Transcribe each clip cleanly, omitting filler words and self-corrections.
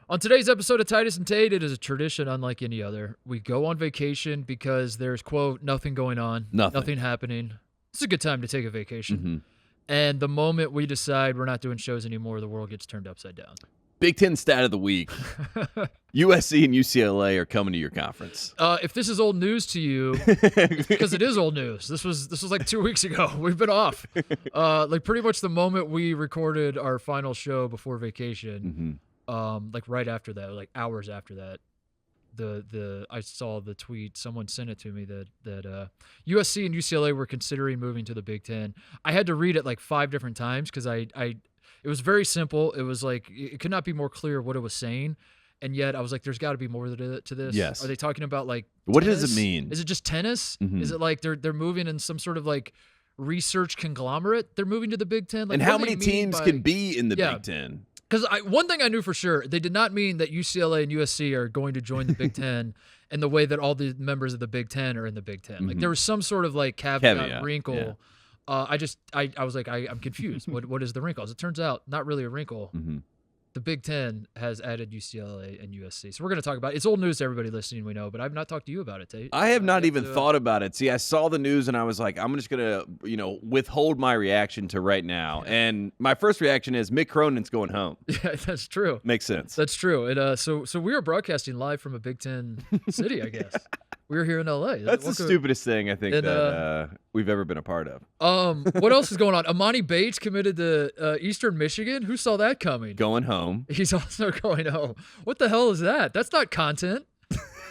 On today's episode of Titus and Tate, it is a tradition unlike any other. We go on vacation because there's, quote, nothing going on, nothing happening. It's a good time to take a vacation. Mm-hmm. And the moment we decide we're not doing shows anymore, the world gets turned upside down. Big Ten stat of the week. USC and UCLA are coming to your conference. If this is old news to you, because it is old news. This was like 2 weeks ago. We've been off. Like pretty much the moment we recorded our final show before vacation, like right after that, like hours after that, I saw the tweet. Someone sent it to me that USC and UCLA were considering moving to the Big Ten. I had to read it like 5 different times because it was very simple. It was like it could not be more clear what it was saying, and yet I was like, "There's got to be more to this." Yes. Are they talking about like what tennis? does it mean? Is it just tennis? Mm-hmm. Is it like they're moving in some sort of like research conglomerate? They're moving to the Big Ten. Like, and how many teams can be in the Big Ten? Because one thing I knew for sure, they did not mean that UCLA and USC are going to join the Big Ten in the way that all the members of the Big Ten are in the Big Ten. Like there was some sort of like caveat wrinkle. Yeah. I was like, I'm confused. What is the wrinkle? As it turns out, not really a wrinkle. Mm-hmm. The Big Ten has added UCLA and USC. So we're going to talk about it. It's old news to everybody listening, we know, but I've not talked to you about it, Tate. I have not even thought about it. See, I saw the news and I was like, I'm just going to, withhold my reaction to right now. Yeah. And my first reaction is Mick Cronin's going home. Yeah, that's true. Makes sense. That's true. And so we are broadcasting live from a Big Ten city, I guess. We're here in LA. That's the stupidest thing I think that we've ever been a part of. What else is going on? Amani Bates committed to Eastern Michigan. Who saw that coming? Going home. He's also going home. What the hell is that? That's not content.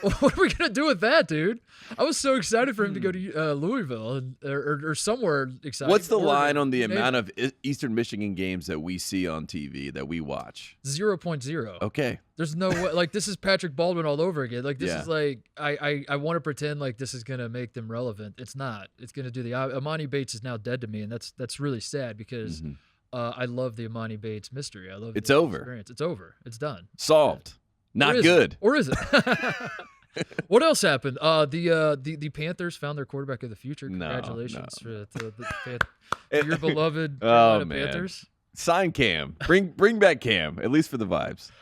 What are we going to do with that, dude? I was so excited for him to go to Louisville or somewhere exciting. What's the line on the amount of Eastern Michigan games that we see on TV that we watch? 0.0. Okay. There's no way. Like, this is Patrick Baldwin all over again. Like, this is like, I want to pretend like this is going to make them relevant. It's not. It's going to do the Amani Bates is now dead to me, and that's really sad because I love the Amani Bates mystery. I love it's over. Experience. It's over. It's done. Solved. Not good. Or is it? What else happened? The Panthers found their quarterback of the future. Congratulations to your beloved Panthers. Sign Cam. Bring back Cam, at least for the vibes.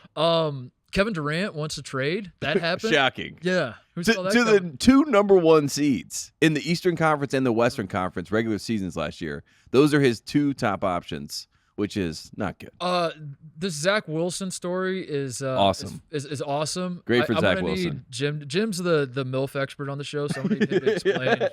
Kevin Durant wants to trade. That happened. Shocking. Yeah. To the 2 number 1 seeds in the Eastern Conference and the Western Conference regular seasons last year. Those are his 2 top options, which is not good. This Zach Wilson story is awesome. Is awesome. Great for Zach Wilson. Jim's the MILF expert on the show, so I'm going to need him to explain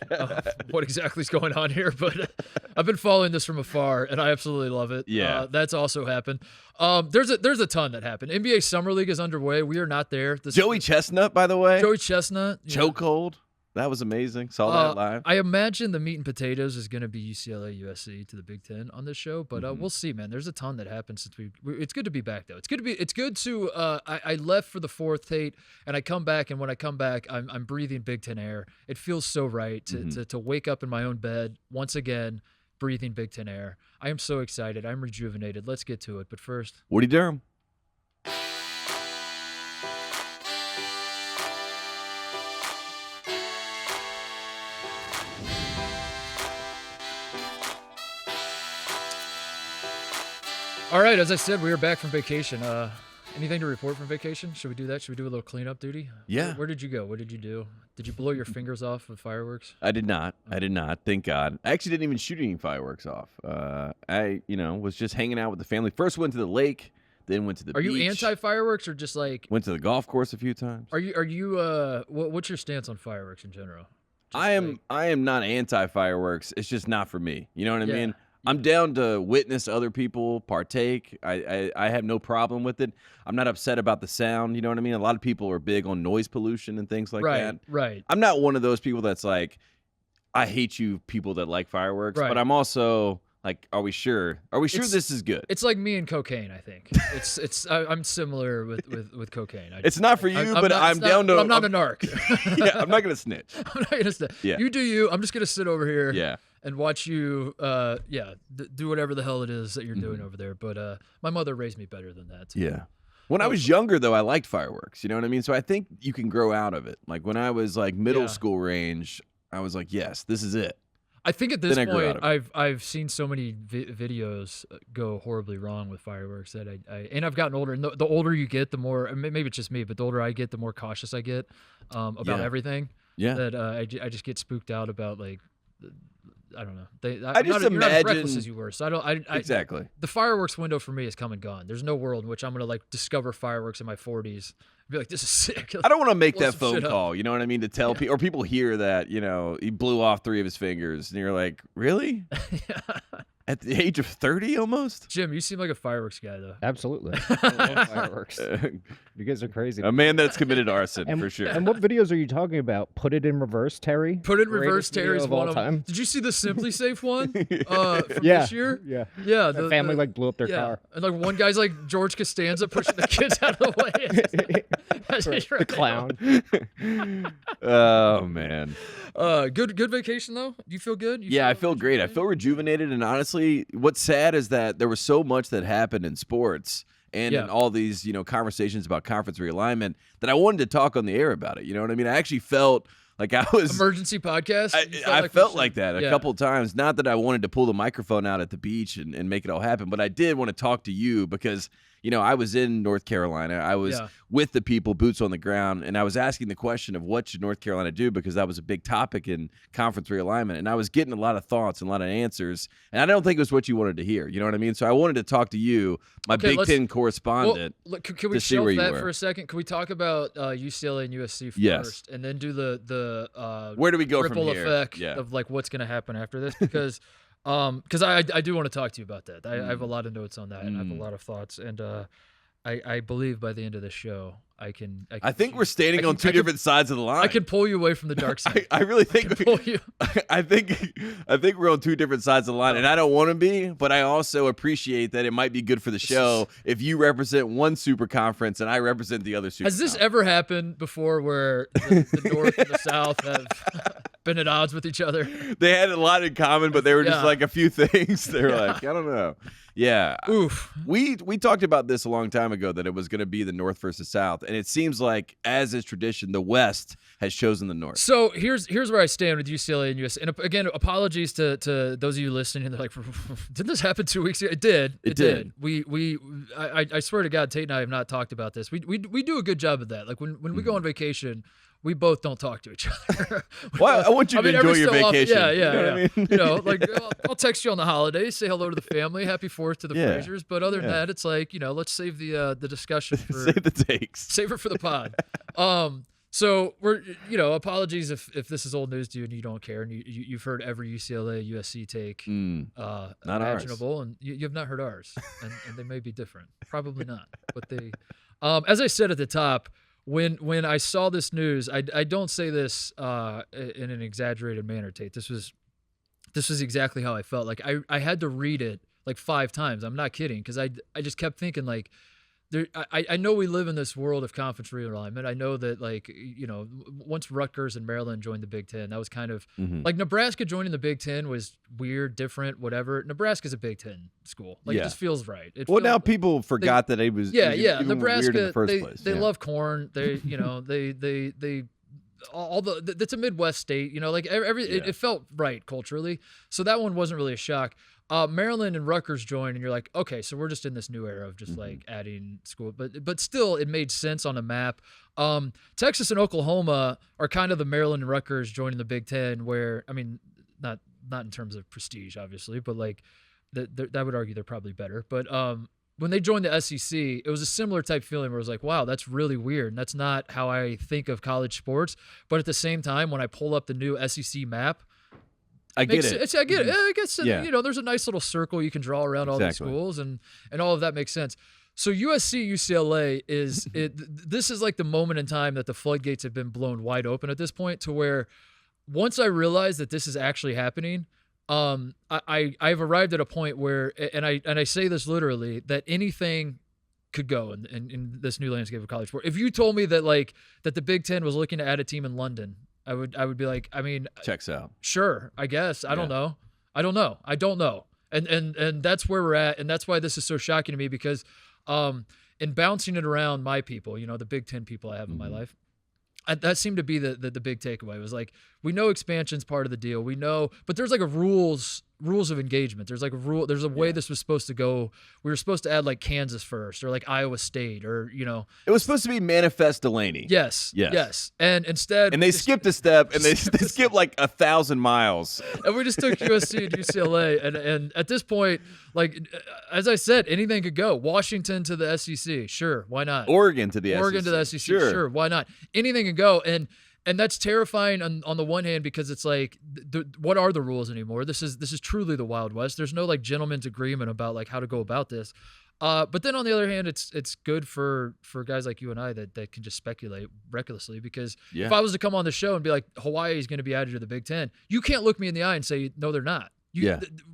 what exactly is going on here. But I've been following this from afar, and I absolutely love it. Yeah, that's also happened. There's a ton that happened. NBA Summer League is underway. We are not there. Joey Chestnut, by the way. Joey Chestnut. Chokehold. That was amazing. Saw that live. I imagine the meat and potatoes is going to be UCLA, USC to the Big Ten on this show, but we'll see, man. There's a ton that happened since it's good to be back though. It's good to. I left for the 4th, Tate, and I come back, and when I come back, I'm breathing Big Ten air. It feels so right to wake up in my own bed once again, breathing Big Ten air. I am so excited. I'm rejuvenated. Let's get to it. But first, Woody Durham. All right, as I said, we are back from vacation. Anything to report from vacation? Should we do that? Should we do a little cleanup duty? Yeah. Where did you go? What did you do? Did you blow your fingers off with fireworks? I did not. Thank God. I actually didn't even shoot any fireworks off. I was just hanging out with the family. First went to the lake, then went to the beach. Are you anti-fireworks or just like... Went to the golf course a few times. Are you what's your stance on fireworks in general? I am not anti-fireworks. It's just not for me. You know what I mean? I'm down to witness other people partake. I have no problem with it. I'm not upset about the sound. You know what I mean? A lot of people are big on noise pollution and things like that. Right. I'm not one of those people that's like, I hate you people that like fireworks. But I'm also like, are we sure? This is good? It's like me and cocaine, I think. I'm similar with cocaine. It's not for you, but I'm down to. I'm not a narc. Yeah, I'm not gonna snitch. I'm not gonna snitch. Yeah. You do you. I'm just gonna sit over here. Yeah. And watch you, do whatever the hell it is that you're doing over there. But my mother raised me better than that. Yeah. When I was younger, though, I liked fireworks. You know what I mean? So I think you can grow out of it. Like when I was like middle school range, I was like, yes, this is it. I think at this Then I grew point, out of I've seen so many videos go horribly wrong with fireworks that and I've gotten older. And the older you get, the more, maybe it's just me, but the older I get, the more cautious I get about Yeah. everything. Yeah. That I just get spooked out about, like, I don't know. I just you're not as reckless imagine- as you were. So I Exactly. the fireworks window for me is come and gone. There's no world in which I'm gonna like discover fireworks in my 40s. Be like, this is sick. I don't want to make Blow that some phone shit up. call, you know what I mean, to tell people, or people hear that, you know, he blew off 3 of his fingers, and you're like, really? At the age of 30 almost? Jim, you seem like a fireworks guy though. Absolutely. I love fireworks. You guys are crazy. A man that's committed arson, and, for sure. And what videos are you talking about? Put it in reverse, Terry. Put it in Greatest reverse, video Terry's of all one of them. time. Did you see the Simply Safe one from Yeah. this year? Yeah. Yeah, The family like blew up their car. And like one guy's like George Costanza pushing the kids out of the way. The clown. Oh, man. Good vacation though. You feel good? Yeah, I feel great. I feel rejuvenated. And honestly, what's sad is that there was so much that happened in sports and in all these, you know, conversations about conference realignment that I wanted to talk on the air about it. You know what I mean? I actually felt like I was emergency podcast. I felt like that a couple times. Not that I wanted to pull the microphone out at the beach and make it all happen, but I did want to talk to you because, you know, I was in North Carolina. I was with the people, boots on the ground, and I was asking the question of what should North Carolina do, because that was a big topic in conference realignment. And I was getting a lot of thoughts and a lot of answers, and I don't think it was what you wanted to hear. You know what I mean? So I wanted to talk to you, my Big Ten correspondent. Well, can we to see shelf where you that were. for a second? Can we talk about UCLA and USC first, Yes. and then do the Where do we go ripple from here? effect Yeah. of like what's going to happen after this? Because I do want to talk to you about that. I have a lot of notes on that, and I have a lot of thoughts, and I believe by the end of the show, I think we're standing on two different sides of the line. I can pull you away from the dark side. I really think pull you. I think we're on two different sides of the line, and I don't want to be, but I also appreciate that it might be good for the show if you represent one super conference and I represent the other super. Has this ever happened before, where the North and the South have been at odds with each other? They had a lot in common, but they were just like a few things. They're like, I don't know. Yeah. Oof. We talked about this a long time ago, that it was going to be the North versus South, and it seems like, as is tradition, the West has chosen the North. So here's where I stand with UCLA and USC. And again, apologies to those of you listening. And they're like, did this happen 2 weeks ago? It did. It did. I swear to God, Tate and I have not talked about this. We do a good job of that. Like when we go on vacation, we both don't talk to each other. Well, I want you to enjoy your vacation. Yeah. You know what I mean? You know, like I'll text you on the holidays, say hello to the family, happy 4th to the Fraziers. But other than that, it's like, you know, let's save the discussion for save the takes. Save it for the pod. So we're, you know, apologies if this is old news to you and you don't care, and you've heard every UCLA USC take not imaginable, ours. and you have not heard ours, and they may be different, probably not. But they, as I said at the top, when I saw this news, I don't say this in an exaggerated manner, Tate. This was exactly how I felt. Like I had to read it like 5 times. I'm not kidding, because I just kept thinking like. I know we live in this world of conference realignment. I know that, like, you know, once Rutgers and Maryland joined the Big Ten, that was kind of like Nebraska joining the Big Ten was weird, different, whatever. Nebraska's a Big Ten school. Like, it just feels right. Now people forgot that it was even Nebraska, weird in the first place. They love corn. They, you know, they all the that's a Midwest state. You know, like it felt right culturally. So that one wasn't really a shock. Maryland and Rutgers joined, and you're like, okay, so we're just in this new era of just like adding school, but still, it made sense on a map. Texas and Oklahoma are kind of the Maryland and Rutgers joining the Big Ten, where, I mean, not in terms of prestige, obviously, but like that would argue they're probably better. But when they joined the SEC, it was a similar type feeling where it was like, wow, that's really weird, and that's not how I think of college sports. But at the same time, when I pull up the new SEC map, I get it. I get it. I guess, you know, there's a nice little circle you can draw around all these schools, and all of that makes sense. So USC, UCLA this is like the moment in time that the floodgates have been blown wide open at this point, to where once I realized that this is actually happening, I've arrived at a point where, and I say this literally, that anything could go in this new landscape of college sport. If you told me that that the Big Ten was looking to add a team in London, I would be like, I mean, checks out. Sure, I guess. I don't know. And that's where we're at, and that's why this is so shocking to me, because in bouncing it around my people, you know, the Big Ten people I have in my life, that seemed to be the big takeaway. It was like, we know expansion's part of the deal. We know, but there's like a rules of engagement. There's like a rule. There's a way this was supposed to go. We were supposed to add like Kansas first, or like Iowa State, or it was supposed to be Manifest Delaney. Yes. And instead, and they skipped a step, and they skipped like 1,000 miles. And we just took USC and UCLA, and at this point, like as I said, anything could go. Washington to the SEC, sure, why not? Oregon to the SEC, sure, why not? Anything can go, and that's terrifying on the one hand, because it's like, what are the rules anymore? This is truly the Wild West. There's no like gentleman's agreement about like how to go about this. But then on the other hand, it's good for guys like you and I that can just speculate recklessly, because if I was to come on the show and be like, Hawaii is going to be added to the Big Ten, you can't look me in the eye and say, no, they're not.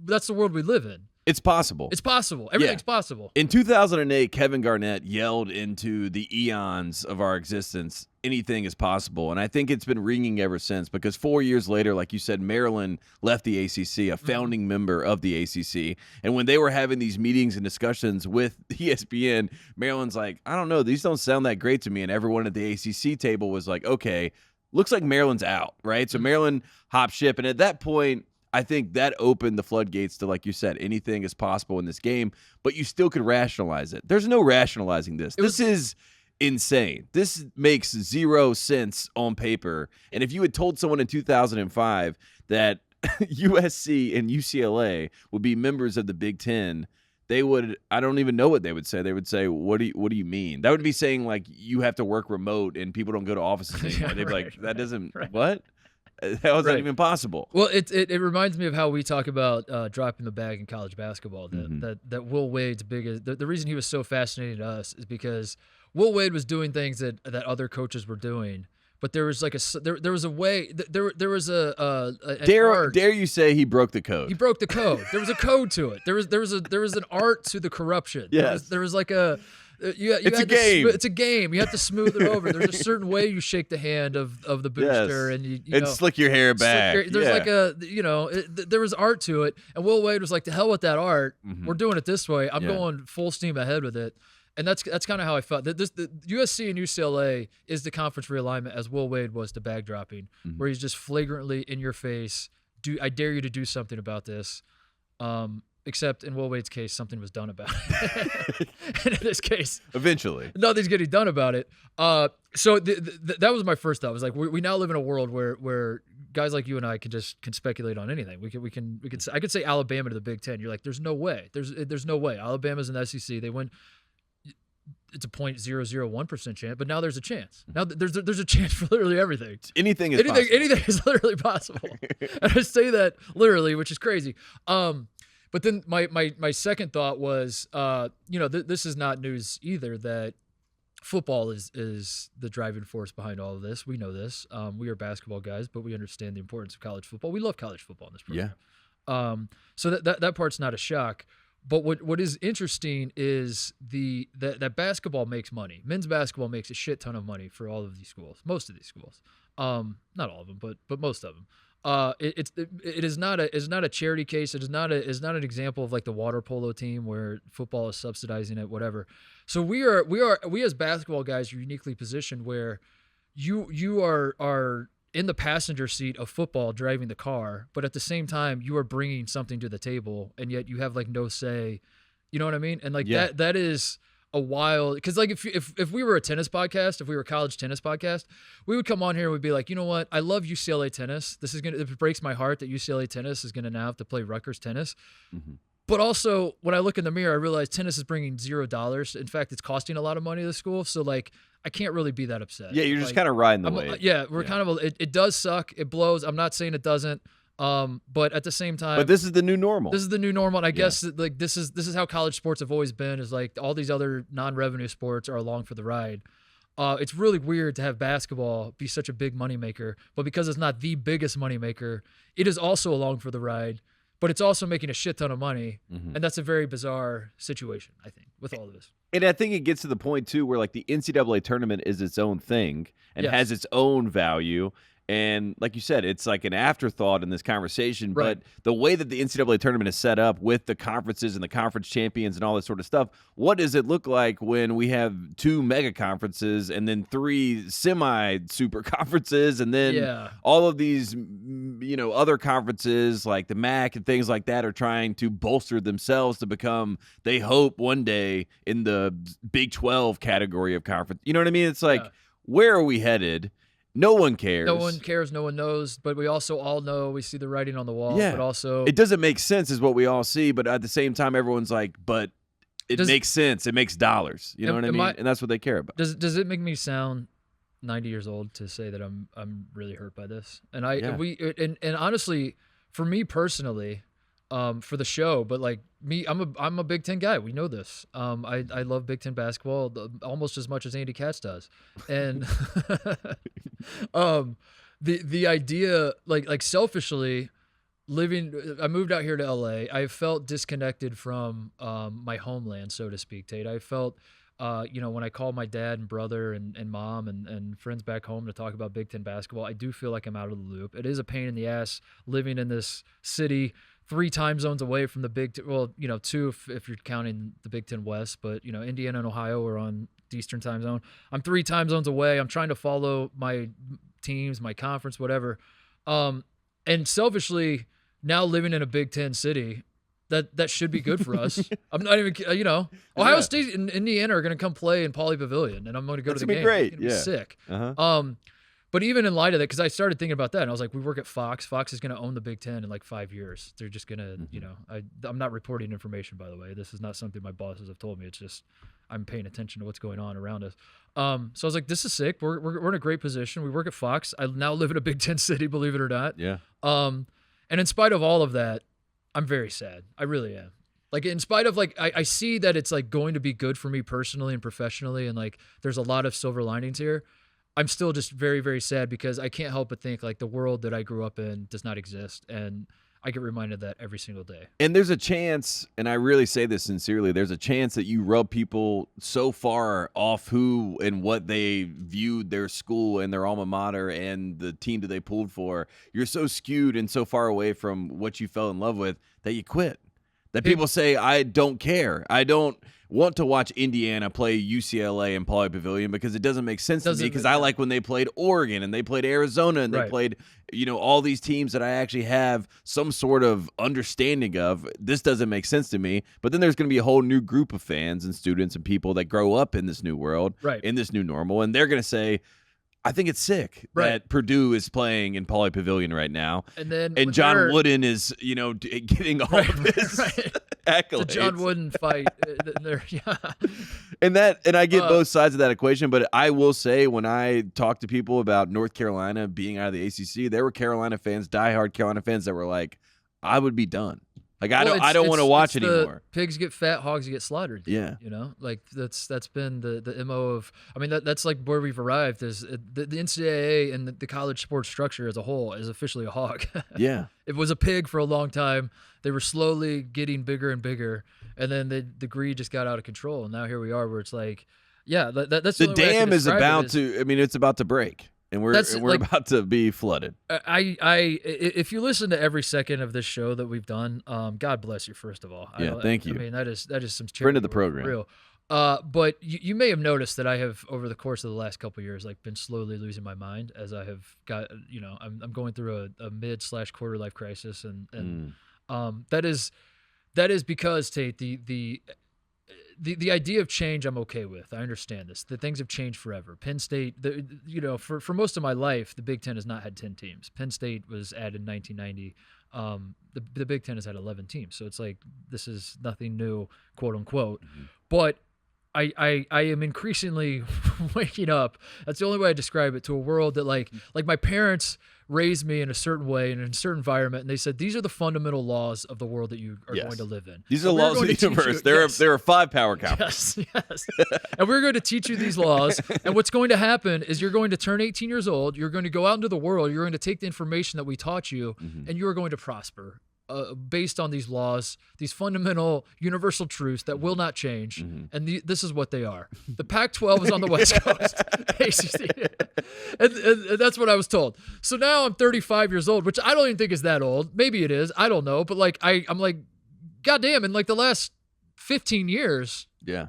That's the world we live in. It's possible. It's possible. Everything's possible. In 2008, Kevin Garnett yelled into the eons of our existence, anything is possible. And I think it's been ringing ever since, because 4 years later, like you said, Maryland left the ACC, a founding member of the ACC. And when they were having these meetings and discussions with ESPN, Maryland's like, I don't know, these don't sound that great to me. And everyone at the ACC table was like, okay, looks like Maryland's out, right? So Maryland hopped ship. And at that point, I think that opened the floodgates to, like you said, anything is possible in this game, but you still could rationalize it. There's no rationalizing this. This is insane. This makes zero sense on paper. And if you had told someone in 2005 that USC and UCLA would be members of the Big Ten, they would, I don't even know what they would say. They would say, what do you mean? That would be saying like you have to work remote and people don't go to offices anymore. They'd be like, that doesn't, what? How is that even possible? Well, it reminds me of how we talk about dropping the bag in college basketball. That Will Wade's biggest, the reason he was so fascinating to us is because Will Wade was doing things that other coaches were doing, but there was like there was a way, there was dare you say he broke the code? He broke the code. There was a code to it. There was an art to the corruption. Yes. There was like a. It's a game. It's a game. You have to smooth it over. There's a certain way you shake the hand of the booster, and you know, slick your hair back. There's like a there was art to it, and Will Wade was like, "To hell with that art. We're doing it this way. I'm going full steam ahead with it." And that's kind of how I felt. The USC and UCLA is the conference realignment, as Will Wade was to bag dropping, where he's just flagrantly in your face. I dare you to do something about this. Except in Will Wade's case, something was done about it. And in this case, eventually, nothing's getting done about it. So that was my first thought. It was like, we now live in a world where guys like you and I can speculate on anything. I could say Alabama to the Big Ten. You're like, there's no way. There's no way. Alabama's in the SEC. They win. It's a 0.001% chance, but now there's a chance. Now there's a chance for literally everything. Anything is possible. Anything is literally possible. And I say that literally, which is crazy. But then my second thought was, this is not news either, that football is the driving force behind all of this. We know this. We are basketball guys, but we understand the importance of college football. We love college football in this program. Yeah. So that part's not a shock. But what is interesting is that basketball makes money. Men's basketball makes a shit ton of money for all of these schools, most of these schools. Not all of them, but most of them. It is not a charity case. It is not an example of like the water polo team where football is subsidizing it, whatever. So we as basketball guys are uniquely positioned where you are in the passenger seat of football driving the car, but at the same time you are bringing something to the table, and yet you have like no say. You know what I mean? And like that is a wild, because like if we were a tennis podcast, if we were a college tennis podcast, we would come on here and we'd be like, you know what? I love UCLA tennis. It breaks my heart that UCLA tennis is gonna now have to play Rutgers tennis. But also, when I look in the mirror, I realize tennis is bringing $0. In fact, it's costing a lot of money to the school. So like, I can't really be that upset. Yeah, you're just kind of riding the wave. It does suck. It blows. I'm not saying it doesn't. But at the same time, but this is the new normal. This is the new normal, and I guess like this is how college sports have always been. Is like all these other non-revenue sports are along for the ride. It's really weird to have basketball be such a big moneymaker, but because it's not the biggest moneymaker, it is also along for the ride. But it's also making a shit ton of money, and that's a very bizarre situation, I think, with all of this. And I think it gets to the point too where like the NCAA tournament is its own thing and has its own value. And like you said, it's like an afterthought in this conversation. Right. But the way that the NCAA tournament is set up with the conferences and the conference champions and all this sort of stuff, what does it look like when we have 2 mega conferences and then 3 semi-super conferences and then all of these, other conferences like the MAC and things like that are trying to bolster themselves to become, they hope, one day in the Big 12 category of conference. You know what I mean? It's like, where are we headed? No one cares. No one cares. No one knows. But we also all know. We see the writing on the wall. Yeah. But also, it doesn't make sense, is what we all see. But at the same time, everyone's like, "But it makes sense. It makes dollars." You know what I mean? And that's what they care about. Does it make me sound 90 years old to say that I'm really hurt by this? And and honestly, for me personally, for the show, but like me, I'm a Big Ten guy. We know this. I love Big Ten basketball almost as much as Andy Katz does, and the idea, like selfishly, I moved out here to LA. I felt disconnected from my homeland, so to speak, Tate. I felt, when I call my dad and brother and mom and friends back home to talk about Big Ten basketball, I do feel like I'm out of the loop. It is a pain in the ass living in this city 3 time zones away from the Big Ten. Well, 2 if you're counting the Big Ten West, but Indiana and Ohio are on the Eastern time zone. I'm 3 time zones away. I'm trying to follow my teams, my conference, whatever. And selfishly, now living in a Big Ten city, that should be good for us. I'm not even, Ohio State and Indiana are going to come play in Pauley Pavilion, and I'm going to go to the game. Great. It's going to be sick. But even in light of that, because I started thinking about that, and I was like, we work at Fox. Fox is going to own the Big Ten in like 5 years. They're just going to, I'm not reporting information, by the way. This is not something my bosses have told me. It's just I'm paying attention to what's going on around us. So I was like, this is sick. We're in a great position. We work at Fox. I now live in a Big Ten city, believe it or not. Yeah. And in spite of all of that, I'm very sad. I really am. Like, in spite of, like, I see that it's like going to be good for me personally and professionally, and like there's a lot of silver linings here. I'm still just very, very sad because I can't help but think like the world that I grew up in does not exist. And I get reminded of that every single day. And there's a chance, and I really say this sincerely, there's a chance that you rub people so far off who and what they viewed their school and their alma mater and the team that they pulled for. You're so skewed and so far away from what you fell in love with that you quit. That people say, I don't care. I don't want to watch Indiana play UCLA in Pauley Pavilion because it doesn't make sense to me, because I like when they played Oregon and they played Arizona and they played, all these teams that I actually have some sort of understanding of. This doesn't make sense to me. But then there's going to be a whole new group of fans and students and people that grow up in this new world, in this new normal, and they're going to say, I think it's sick that Purdue is playing in Pauley Pavilion right now, and John Wooden is, getting all of this accolades. The John Wooden fight, and I get both sides of that equation. But I will say, when I talk to people about North Carolina being out of the ACC, there were Carolina fans, diehard Carolina fans, that were like, I would be done. Like, I don't want to watch anymore. Pigs get fat, hogs get slaughtered. Yeah. Like that's been the MO of, that's like where we've arrived, is the NCAA and the college sports structure as a whole is officially a hog. Yeah. It was a pig for a long time. They were slowly getting bigger and bigger, and then the greed just got out of control. And now here we are, where it's like, that's the dam is about to, it's about to break. And we're about to be flooded. If you listen to every second of this show that we've done, God bless you, first of all. Thank you. That is some friend of the program. Real. But you may have noticed that I have, over the course of the last couple of years, like, been slowly losing my mind as I have got, I'm going through a mid/quarter life crisis, and that is because, Tate, the idea of change I'm okay with. I understand this. The things have changed forever. Penn State, for most of my life, the Big Ten has not had 10 teams. Penn State was added in 1990. The Big Ten has had 11 teams. So it's like, this is nothing new, quote unquote. Mm-hmm. But I am increasingly waking up. That's the only way I describe it, to a world that like my parents raised me in a certain way and in a certain environment, and they said, these are the fundamental laws of the world that you are going to live in. These are the laws of the universe. There are 5 power counters. Yes. And we're going to teach you these laws. And what's going to happen is you're going to turn 18 years old. You're going to go out into the world. You're going to take the information that we taught you, and you are going to prosper. based on these laws, these fundamental universal truths that will not change. And this is what they are. The Pac-12 is on the West Coast. ACC. And that's what I was told. So now I'm 35 years old, which I don't even think is that old. Maybe it is. I don't know. But like, I'm like, goddamn, in like the last 15 years. Yeah.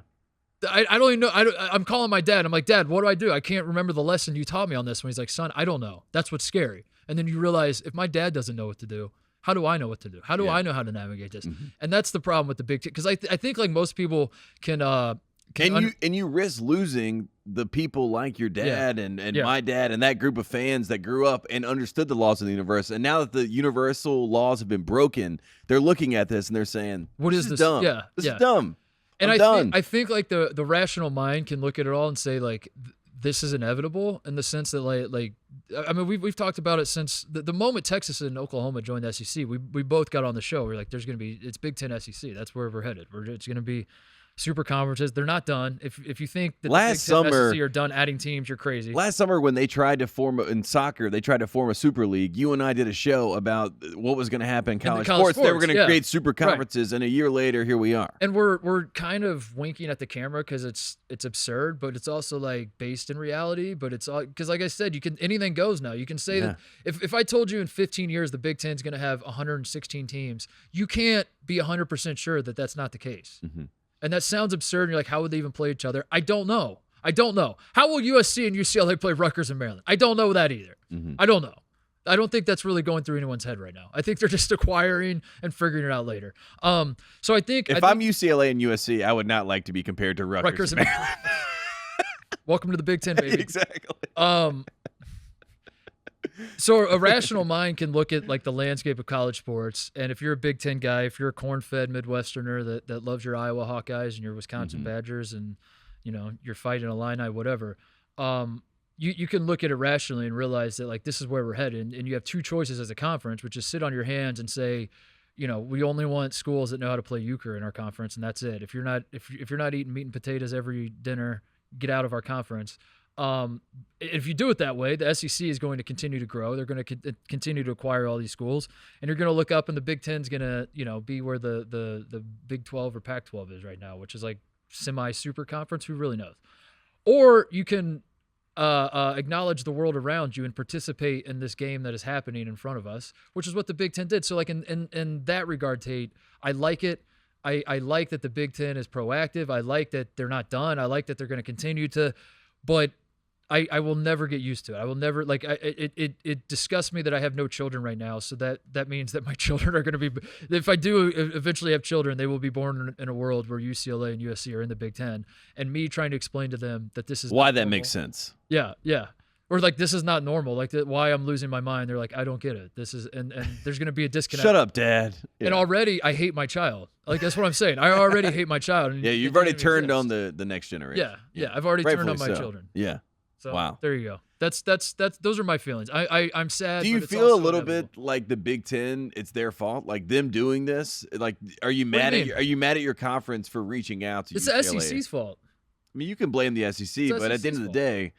I don't even know. I'm calling my dad. I'm like, Dad, what do I do? I can't remember the lesson you taught me on this one. He's like, son, I don't know. That's what's scary. And then you realize if my dad doesn't know what to do, how do I know what to do? How do I know how to navigate this? And that's the problem with the Big Ten. Because I think like most people can you risk losing the people like your dad and my dad and that group of fans that grew up and understood the laws of the universe. And now that the universal laws have been broken, they're looking at this and they're saying, "What is this? Dumb. Yeah, this is dumb." And I think like the rational mind can look at it all and say like this is inevitable in the sense that like I mean we've talked about it since the moment Texas and Oklahoma joined the SEC. We both got on the show. We're like, it's Big Ten SEC. That's where we're headed. It's going to be super conferences. They're not done. If you think that last the Big Ten summer SEC are done adding teams, you're crazy. Last summer when they tried to form in soccer, they tried to form a super league. You and I did a show about what was going to happen in college sports. They were going to create super conferences, and a year later, here we are. And we're kind of winking at the camera because it's absurd, but it's also like based in reality. But it's all because, like I said, anything goes now. You can say that if I told you in 15 years the Big Ten is going to have 116 teams, you can't be 100% sure that that's not the case. And that sounds absurd. And you're like, how would they even play each other? I don't know. How will USC and UCLA play Rutgers and Maryland? I don't know that either. I don't know. I don't think that's really going through anyone's head right now. I think they're just acquiring and figuring it out later. So I think if I'm UCLA and USC, I would not like to be compared to Rutgers and Maryland. Welcome to the Big Ten, baby. Exactly. So a rational mind can look at like the landscape of college sports, and if you're a Big Ten guy, if you're a corn-fed Midwesterner that loves your Iowa Hawkeyes and your Wisconsin Badgers, and you're fighting Illini, whatever, you can look at it rationally and realize that like this is where we're headed, and you have two choices as a conference, which is sit on your hands and say, we only want schools that know how to play euchre in our conference, and that's it. If you're not eating meat and potatoes every dinner, get out of our conference. If you do it that way, the SEC is going to continue to grow. They're going to continue to acquire all these schools, and you're going to look up, and the Big Ten's going to, be where the Big 12 or Pac-12 is right now, which is like semi-super conference. Who really knows? Or you can acknowledge the world around you and participate in this game that is happening in front of us, which is what the Big Ten did. So, like in that regard, Tate, I like it. I like that the Big Ten is proactive. I like that they're not done. I like that they're going to continue to, but I will never get used to it. I will never it disgusts me that I have no children right now. So that means that my children are going to be, if I do eventually have children, they will be born in a world where UCLA and USC are in the Big Ten, and me trying to explain to them that this is why that makes sense. Yeah. Or like this is not normal. Like why I'm losing my mind. They're like, I don't get it. This is and there's going to be a disconnect. Shut up, Dad. Yeah. And already I hate my child. Like that's what I'm saying. I already hate my child. And you've already turned on the next generation. Yeah. I've already turned on my children. Yeah. So wow. There you go. That's those are my feelings. I'm sad. Do you feel a little bit like the Big Ten? It's their fault, like them doing this. Like, are you mad at your conference for reaching out to? It's UCLA? the SEC's fault. I mean, you can blame the SEC, but at the end of the day,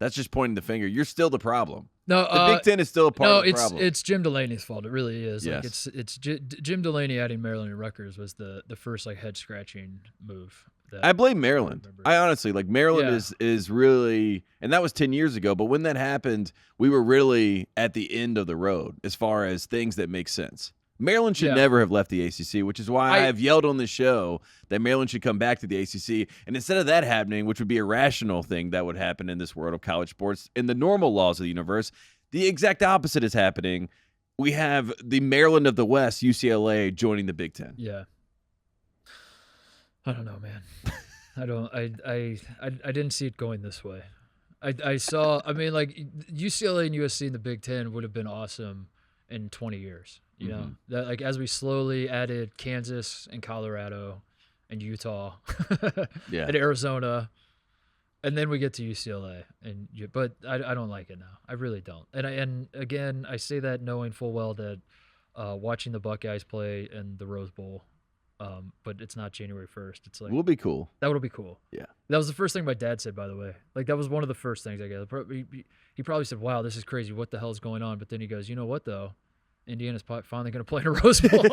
that's just pointing the finger. You're still the problem. No, the Big Ten is still a part of the problem. No, it's Jim Delaney's fault. It really is. Yes. Like it's Jim Delaney adding Maryland and Rutgers was the first like head scratching move. I blame Maryland. I honestly like Maryland is really, and that was 10 years ago. But when that happened, we were really at the end of the road as far as things that make sense. Maryland should never have left the ACC, which is why I have yelled on this show that Maryland should come back to the ACC. And instead of that happening, which would be a rational thing that would happen in this world of college sports, in the normal laws of the universe, the exact opposite is happening. We have the Maryland of the West, UCLA, joining the Big Ten. Yeah. I don't know, man. I didn't see it going this way. I saw, I mean, like UCLA and USC in the Big Ten would have been awesome in 20 years. You know, that like as we slowly added Kansas and Colorado and Utah and Arizona, and then we get to UCLA but I don't like it now. I really don't. And again, I say that knowing full well that watching the Buckeyes play in the Rose Bowl. But it's not January 1st. It's like, will be cool. That would be cool. Yeah. That was the first thing my dad said, by the way. Like, that was one of the first things I guess. He probably said, wow, this is crazy. What the hell is going on? But then he goes, you know what, though? Indiana's finally going to play in a Rose Bowl.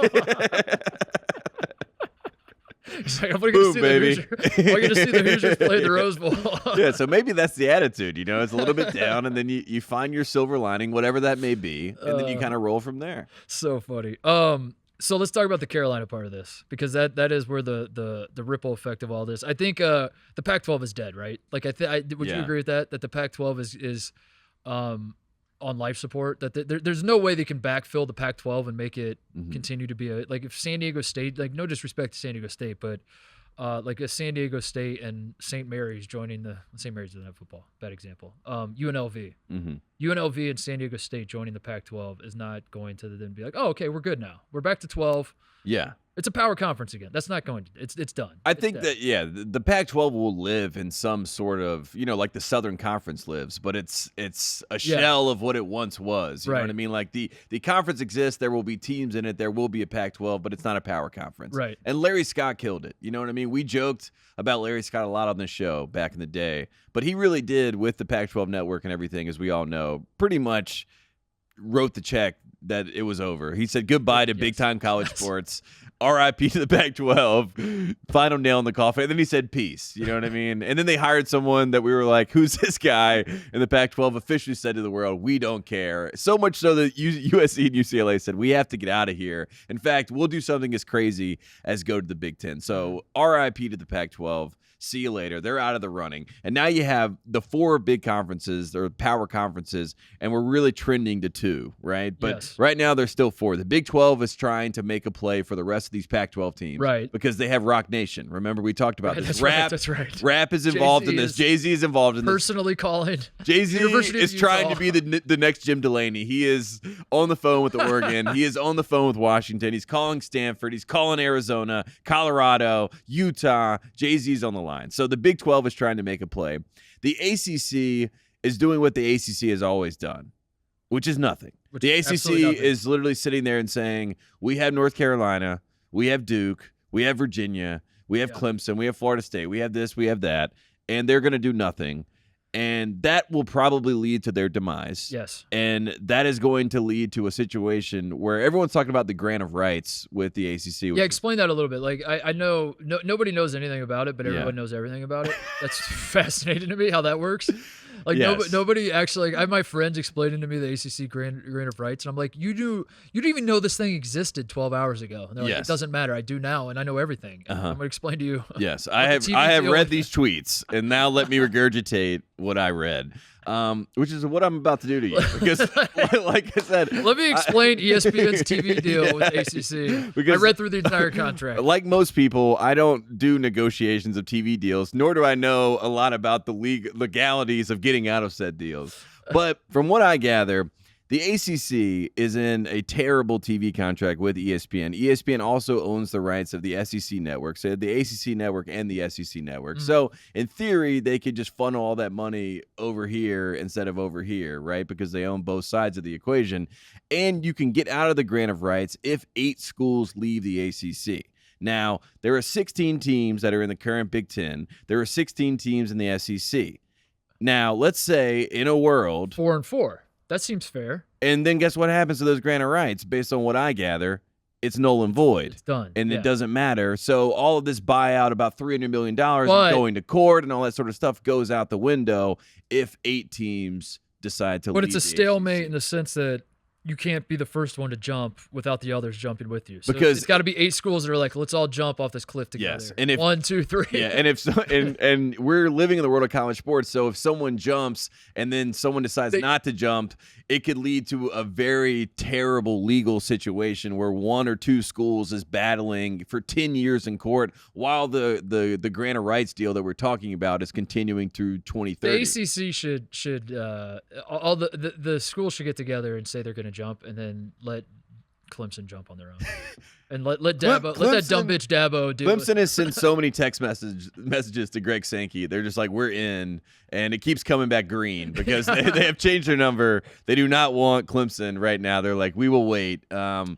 He's like, I'm going to see the Hoosiers play in the Rose Bowl. Yeah, so maybe that's the attitude. It's a little bit down, and then you find your silver lining, whatever that may be, and then you kind of roll from there. So funny. So let's talk about the Carolina part of this, because that is where the ripple effect of all this. I think the Pac-12 is dead, right? Like would you agree with that? That the Pac-12 is on life support? That there's no way they can backfill the Pac-12 and make it continue to be like if San Diego State, like no disrespect to San Diego State, but like a San Diego State and St. Mary's joining St. Mary's doesn't have football, bad example. UNLV. UNLV and San Diego State joining the Pac-12 is not going to then be like, oh, okay, we're good now. We're back to 12. Yeah. It's a power conference again. That's not going to. It's done. I think that the Pac-12 will live in some sort of like the Southern Conference lives, but it's a shell of what it once was. You know what I mean? Like the conference exists. There will be teams in it. There will be a Pac-12, but it's not a power conference. Right. And Larry Scott killed it. You know what I mean? We joked about Larry Scott a lot on this show back in the day, but he really did with the Pac-12 network and everything, as we all know, pretty much wrote the check that it was over. He said goodbye to big-time college sports. R.I.P. to the Pac-12, final nail in the coffin. And then he said peace. You know what I mean? And then they hired someone that we were like, who's this guy? And the Pac-12 officially said to the world, we don't care. So much so that USC and UCLA said, we have to get out of here. In fact, we'll do something as crazy as go to the Big Ten. So R.I.P. to the Pac-12. See you later. They're out of the running. And now you have the 4 big conferences, or power conferences, and we're really trending to 2, right? But right now there's still 4. The Big 12 is trying to make a play for the rest of these Pac-12 teams. Right. Because they have Rock Nation. Remember, we talked about this. That's right. Rap is involved in this. Jay-Z is involved in this. Personally calling. Jay-Z is trying to be the next Jim Delaney. He is on the phone with Oregon. He is on the phone with Washington. He's calling Stanford. He's calling Arizona, Colorado, Utah. Jay-Z's on the line. So the Big 12 is trying to make a play. The ACC is doing what the ACC has always done, which is nothing. The ACC is literally sitting there and saying, we have North Carolina, we have Duke, we have Virginia, we have Clemson, we have Florida State, we have this, we have that, and they're going to do nothing. And that will probably lead to their demise. Yes. And that is going to lead to a situation where everyone's talking about the grant of rights with the ACC. Yeah, explain that a little bit. Like, I know nobody knows anything about it, but everyone knows everything about it. That's fascinating to me how that works. Like, nobody actually, like, I have my friends explaining to me the ACC grant of rights, and I'm like, you didn't even know this thing existed 12 hours ago. And they're like, it doesn't matter. I do now, and I know everything. And I'm going to explain to you. Yes, I have read these tweets, and now let me regurgitate what I read, which is what I'm about to do to you. Because, like I said, let me explain ESPN's TV deal with ACC. Because I read through the entire contract. Like most people, I don't do negotiations of TV deals, nor do I know a lot about the legalities of getting out of said deals. But from what I gather, the ACC is in a terrible TV contract with ESPN. ESPN also owns the rights of the SEC network, so the ACC network and the SEC network. Mm-hmm. So in theory, they could just funnel all that money over here instead of over here, right? Because they own both sides of the equation. And you can get out of the grant of rights if 8 schools leave the ACC. Now, there are 16 teams that are in the current Big Ten. There are 16 teams in the SEC. Now, let's say in a world 4 and 4. That seems fair. And then guess what happens to those grant of rights? Based on what I gather, it's null and void. It's done. And it doesn't matter. So all of this buyout, about $300 million, and going to court and all that sort of stuff goes out the window if 8 teams decide to leave. But it's a stalemate in the sense that you can't be the first one to jump without the others jumping with you. So because it's got to be 8 schools that are like, let's all jump off this cliff together. Yes. And if 1, 2, 3. Yeah, and if and we're living in the world of college sports, so if someone jumps and then someone decides not to jump, it could lead to a very terrible legal situation where 1 or 2 schools is battling for 10 years in court while the grant of rights deal that we're talking about is continuing through 2030. The ACC should all the schools should get together and say they're going to jump, and then let Clemson jump on their own, and let Dabo, let that dumb bitch Dabo do. Clemson has sent so many text messages to Greg Sankey. They're just like, we're in, and it keeps coming back green because they have changed their number. They do not want Clemson right now. They're like, we will wait. But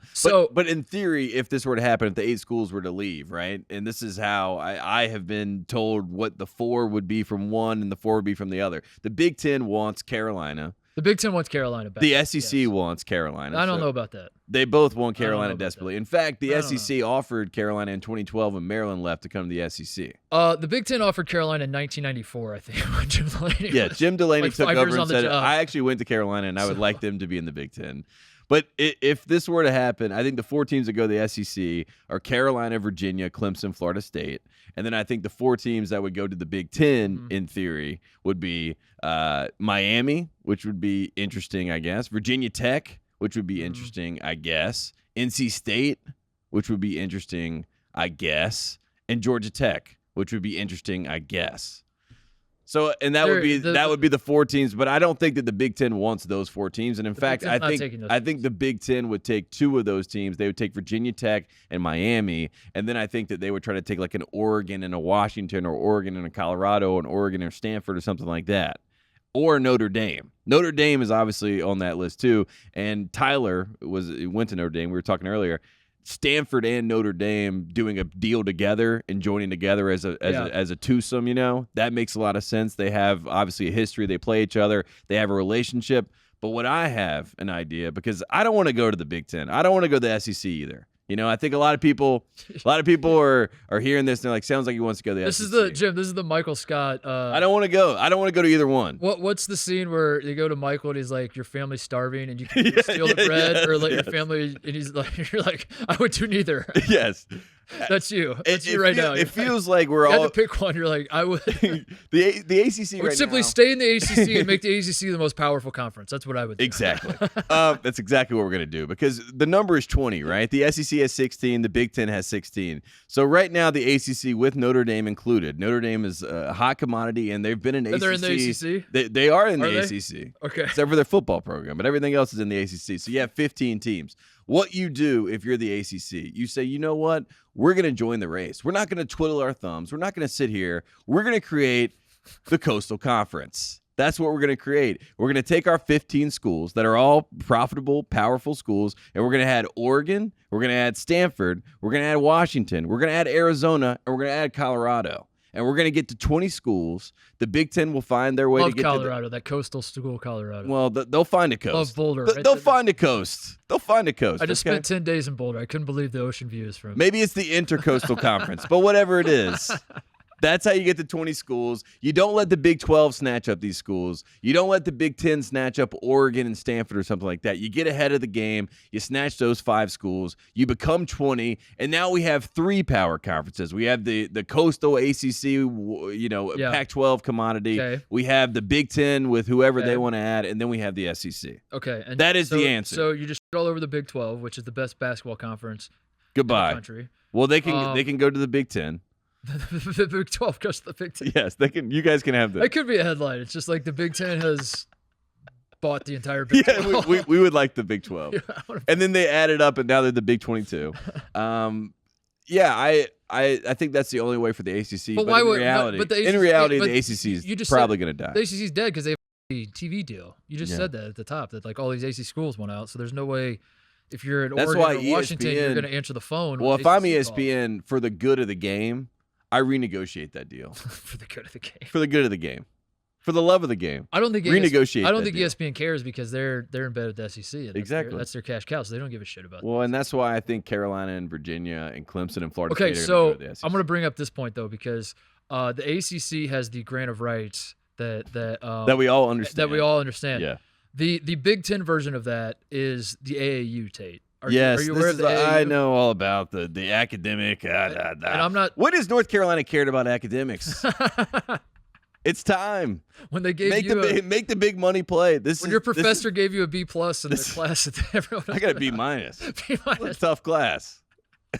in theory, if this were to happen, if the 8 schools were to leave, right, and this is how I have been told what the 4 would be from one and the 4 would be from the other. The Big Ten wants Carolina. The Big Ten wants Carolina back. The SEC yes. wants Carolina. I don't so know about that. They both want I don't know Carolina about desperately. that. In fact, the I don't SEC offered Carolina in 2012 when Maryland left to come to the SEC. The Big Ten offered Carolina in 1994, I think, when Jim Delaney Yeah, was, Jim Delaney like, took 5 over years and on the said, job. I actually went to Carolina, and I would like them to be in the Big Ten. But if this were to happen, I think the 4 teams that go to the SEC are Carolina, Virginia, Clemson, Florida State. And then I think the 4 teams that would go to the Big Ten, in theory, would be Miami, which would be interesting, I guess. Virginia Tech, which would be interesting, I guess. NC State, which would be interesting, I guess. And Georgia Tech, which would be interesting, I guess. So, and that would be the 4 teams, but I don't think that the Big Ten wants those 4 teams. And in fact, I think the Big Ten would take 2 of those teams. They would take Virginia Tech and Miami, and then I think that they would try to take like an Oregon and a Washington, or Oregon and a Colorado, and Oregon or Stanford, or something like that, or Notre Dame. Notre Dame is obviously on that list too, and Tyler went to Notre Dame. We were talking earlier. Stanford and Notre Dame doing a deal together and joining together as a twosome, that makes a lot of sense. They have obviously a history. They play each other. They have a relationship. But what I have an idea, because I don't want to go to the Big Ten. I don't want to go to the SEC either. I think a lot of people are hearing this and they're like, sounds like he wants to go to the SEC. This is the Michael Scott. I don't want to go. I don't want to go to either one. What's the scene where you go to Michael and he's like, your family's starving and you can steal the bread, or your family, and he's like, you're like, I would do neither. Yes. That's you. That's you right now. It feels like we're you all. had to pick one. You're like, I would. the ACC would right simply now. stay in the ACC and make the ACC the most powerful conference. That's what I would do. Exactly. That's exactly what we're going to do, because the number is 20, right? The SEC has 16. The Big Ten has 16. So right now, the ACC, with Notre Dame included, Notre Dame is a hot commodity, and they've been in ACC. They're in the ACC? They are in the they? ACC. Okay. Except for their football program, but everything else is in the ACC. So you have 15 teams. What you do if you're the ACC, you say, you know what? We're going to join the race. We're not going to twiddle our thumbs. We're not going to sit here. We're going to create the Coastal Conference. That's what we're going to create. We're going to take our 15 schools that are all profitable, powerful schools, and we're going to add Oregon, we're going to add Stanford, we're going to add Washington, we're going to add Arizona, and we're going to add Colorado. And we're going to get to 20 schools. The Big Ten will find their way to get Colorado, that coastal school Colorado. Well, they'll find a coast. Love Boulder. They'll find a coast. They'll find a coast. I just spent 10 days in Boulder. I couldn't believe the ocean views from. Maybe it's the Intercoastal Conference, but whatever it is. That's how you get to 20 schools. You don't let the Big 12 snatch up these schools. You don't let the Big 10 snatch up Oregon and Stanford or something like that. You get ahead of the game. You snatch those 5 schools. You become 20, and now we have 3 power conferences. We have the Coastal ACC, Pac-12 commodity. Okay. We have the Big 10 with whoever they want to add, and then we have the SEC. Okay. And that is the answer. So you just shit all over the Big 12, which is the best basketball conference Goodbye. in the country. Well, they can go to the Big 10. The Big 12 goes to the Big 10. Yes, they can. You guys can have that. That could be a headline. It's just like the Big 10 has bought the entire Big 12. Yeah, we would like the Big 12. And then they added up, and now they're the Big 22. I think that's the only way for the ACC. But in reality, the ACC is probably going to die. The ACC is dead because they have a TV deal. You just said that at the top, that like all these AC schools went out. So there's no way, if you're in Oregon or Washington, you're going to answer the phone. Well, if I'm ESPN, for the good of the game, I renegotiate that deal. For the good of the game. For the good of the game. For the love of the game. I don't think renegotiate. I don't think ESPN cares, because they're in bed with the SEC. Exactly. That's their cash cow, so they don't give a shit about. Well, and that's why I think Carolina and Virginia and Clemson and Florida State State are going to go to the SEC. I'm going to bring up this point though, because the ACC has the grant of rights that we all understand. Yeah. The Big Ten version of that is the AAU, Tate. Are you aware of the AAU? I know all about the academic. And I'm not. When has North Carolina cared about academics? It's time. When they gave make the big money play. Your professor gave you a B+ in the class that everyone else I got a B-. B-. What a tough class.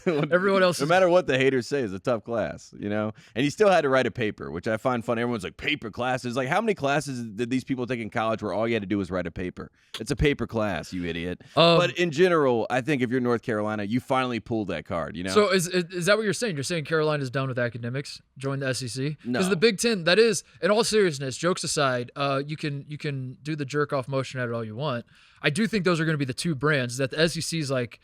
Everyone else, no matter what the haters say, is a tough class, and you still had to write a paper, which I find funny. Everyone's like, paper classes. Like, how many classes did these people take in college where all you had to do was write a paper? It's a paper class, you idiot. But in general, I think if you're North Carolina, you finally pulled that card. So is that what you're saying? You're saying Carolina's done with academics, join the SEC? No, because the Big Ten, that is, in all seriousness, jokes aside, you can do the jerk off motion at it all you want. I do think those are going to be the 2 brands that the SEC is like,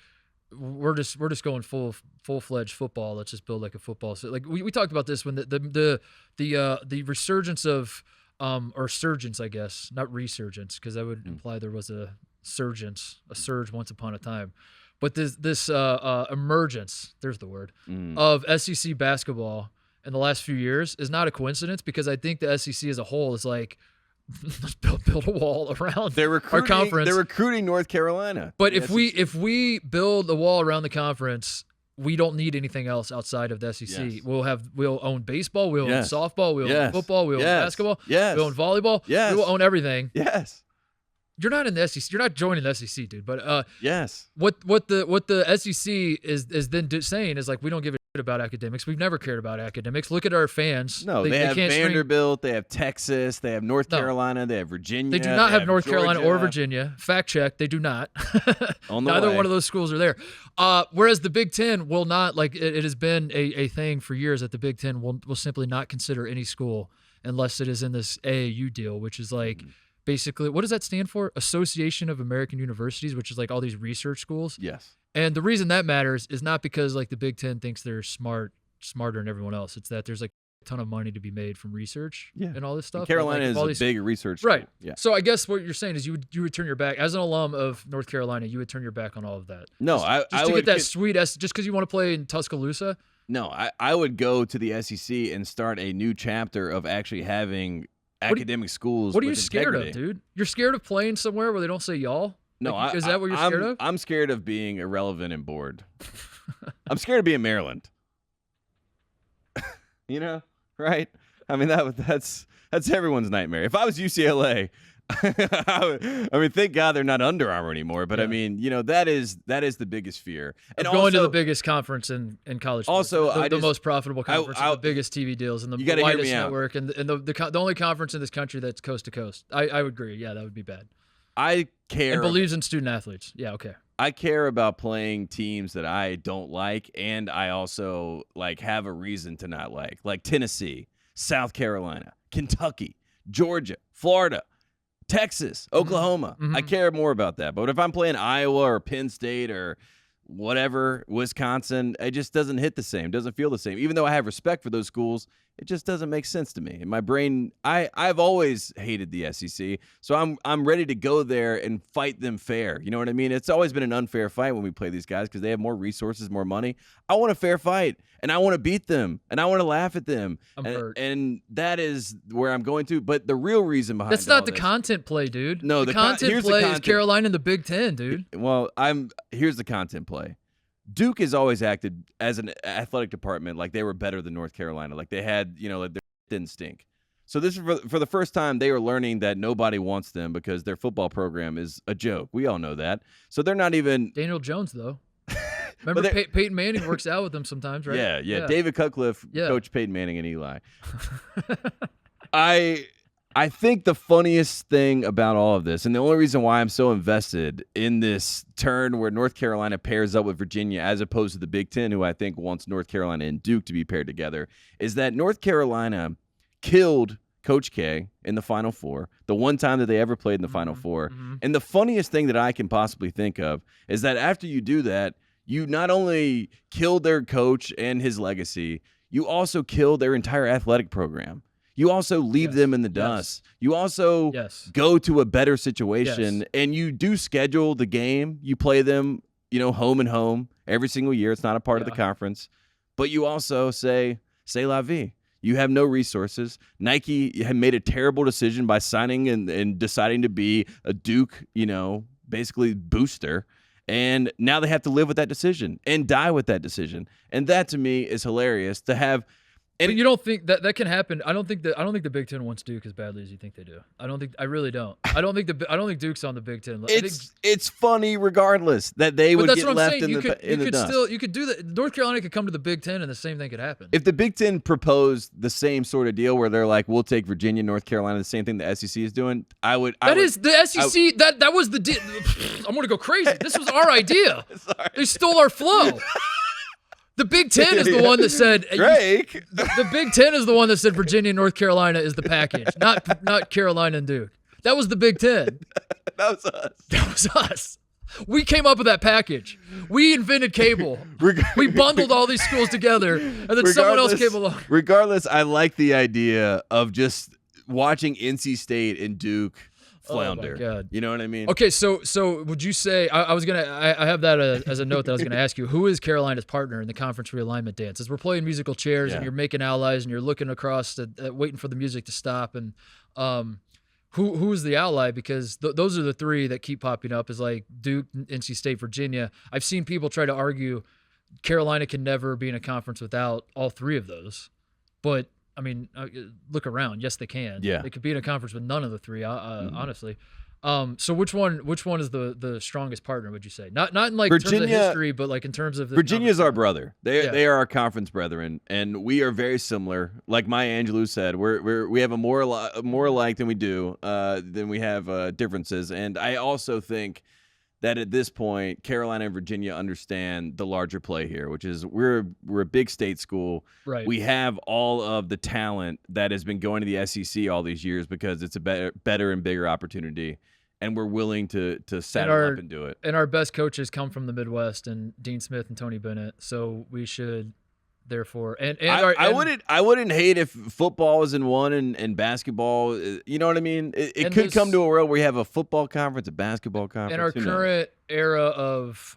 we're just going full-fledged football. Let's just build like a football. So like we talked about this when the resurgence of or surgence, I guess, not resurgence, because that would imply there was a surge once upon a time. But this emergence, there's the word, of SEC basketball in the last few years is not a coincidence, because I think the SEC as a whole is like, let's build a wall around our conference. They're recruiting North Carolina. But if we build a wall around the conference, we don't need anything else outside of the SEC. Yes. We'll own baseball, we'll own softball, we'll own football, we'll own basketball, we'll own volleyball, we will own everything. Yes. You're not in the SEC. You're not joining the SEC, dude. But yes. What the SEC is then saying is like, we don't give a shit about academics. We've never cared about academics. Look at our fans. No, they have Vanderbilt, they have Texas, they have North Carolina, they have Virginia. They do not have North Georgia. Carolina or Virginia. Fact check, they do not. Neither one of those schools are there. Whereas the Big Ten will not, like it has been a thing for years that the Big Ten will simply not consider any school unless it is in this AAU deal, which is like basically, what does that stand for? Association of American Universities, which is like all these research schools. Yes. And the reason that matters is not because like the Big Ten thinks they're smarter than everyone else. It's that there's like a ton of money to be made from research and all this stuff. And Carolina is a big research school. Right. Yeah. So I guess what you're saying is you would turn your back as an alum of North Carolina. You would turn your back on all of that. No, just to get that sweet just because you want to play in Tuscaloosa. No, I would go to the SEC and start a new chapter of actually having academic schools. What are you scared of, dude? You're scared of playing somewhere where they don't say y'all? No, like, is that what you're scared of? I'm scared of being irrelevant and bored. I'm scared of being Maryland. You know, right? I mean, that's everyone's nightmare. If I was UCLA, I mean, thank God they're not Under Armour anymore. But I mean, you know, that is the biggest fear. And going to the biggest conference in college sports. Also, the most profitable conference, the biggest TV deals, and the widest network, and the only conference in this country that's coast to coast. I would agree. Yeah, that would be bad. I care. And believes in student athletes. Yeah, okay. I care about playing teams that I don't like, and I also like have a reason to not like Tennessee, South Carolina, Kentucky, Georgia, Florida, Texas, Oklahoma. I care more about that. But if I'm playing Iowa or Penn State or whatever, Wisconsin, it just doesn't hit the same, doesn't feel the same. Even though I have respect for those schools, it just doesn't make sense to me. In my brain, I've always hated the SEC, so I'm ready to go there and fight them fair. You know what I mean? It's always been an unfair fight when we play these guys because they have more resources, more money. I want a fair fight, and I want to beat them, and I want to laugh at them. And that is where I'm going to. But the real reason behind that's not the content play, dude. No, the content play is Carolina and the Big Ten, dude. Well, here's the content play. Duke has always acted as an athletic department like they were better than North Carolina. Like they had, you know, like they didn't stink. So this is for the first time they are learning that nobody wants them because their football program is a joke. We all know that. So they're not even Daniel Jones though. Remember Peyton Manning works out with them sometimes, right? Yeah. David Cutcliffe coached Peyton Manning and Eli. I think the funniest thing about all of this, and the only reason why I'm so invested in this turn where North Carolina pairs up with Virginia as opposed to the Big Ten, who I think wants North Carolina and Duke to be paired together, is that North Carolina killed Coach K in the Final Four, the one time that they ever played in the Final Four. And the funniest thing that I can possibly think of is that after you do that, you not only killed their coach and his legacy, you also killed their entire athletic program. You also leave them in the dust. You also go to a better situation, and you do schedule the game. You play them, you know, home and home every single year. It's not a part of the conference. But you also say la vie. You have no resources. Nike had made a terrible decision by signing and deciding to be a Duke, you know, basically booster. And now they have to live with that decision and die with that decision. And that, to me, is hilarious to have. But you don't think that can happen? I don't think the Big Ten wants Duke as badly as you think they do. I really don't. I don't think Duke's on the Big Ten. It's funny regardless that they would get left in the dust. You could do that. North Carolina could come to the Big Ten and the same thing could happen. If the Big Ten proposed the same sort of deal where they're like, we'll take Virginia, North Carolina, the same thing the SEC is doing, the SEC. That was the deal. I'm gonna go crazy. This was our idea. They stole our flow. The Big Ten is the one that said Drake. The Big Ten is the one that said Virginia and North Carolina is the package, not Carolina and Duke. That was the Big Ten. That was us. That was us. We came up with that package. We invented cable. We bundled all these schools together, and then someone else came along. Regardless, I like the idea of just watching NC State and Duke flounder. Oh my God. You know what I mean? Okay, so would you say I have that as a note that I was gonna ask you, who is Carolina's partner in the conference realignment dance? As we're playing musical chairs and you're making allies and you're looking across waiting for the music to stop, and who's the ally? Because those are the three that keep popping up, is like Duke, NC State, Virginia. I've seen people try to argue Carolina can never be in a conference without all three of those, but I mean, look around. Yes, they can. Yeah, they could be in a conference with none of the three. Honestly, so which one is the strongest partner? Would you say? Not in like terms of history, but like in terms of Virginia's our brother. They are our conference brethren, and we are very similar. Like Maya Angelou said, we have a more alike than we do than we have differences. And I also think that at this point, Carolina and Virginia understand the larger play here, which is we're a big state school. Right. We have all of the talent that has been going to the SEC all these years because it's a better and bigger opportunity, and we're willing to saddle up and do it. And our best coaches come from the Midwest, and Dean Smith and Tony Bennett. So we should. Therefore, I wouldn't hate if football was in one and basketball. You know what I mean? It could come to a world where you have a football conference, a basketball conference. And our current era of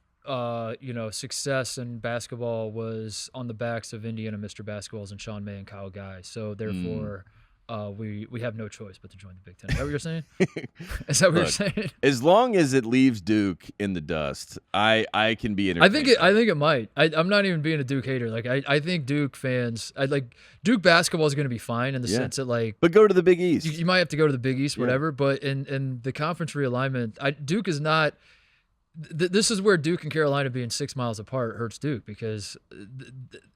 success in basketball was on the backs of Indiana Mr. Basketballs and Sean May and Kyle Guy. So therefore, we have no choice but to join the Big Ten. Is that what you're saying? Is that what you're saying? As long as it leaves Duke in the dust, I can be entertained. I think it might. I'm not even being a Duke hater. Like I think Duke fans, Duke basketball is going to be fine in the sense that but go to the Big East. You might have to go to the Big East, whatever. But in the conference realignment, Duke is not. This is where Duke and Carolina being 6 miles apart hurts Duke, because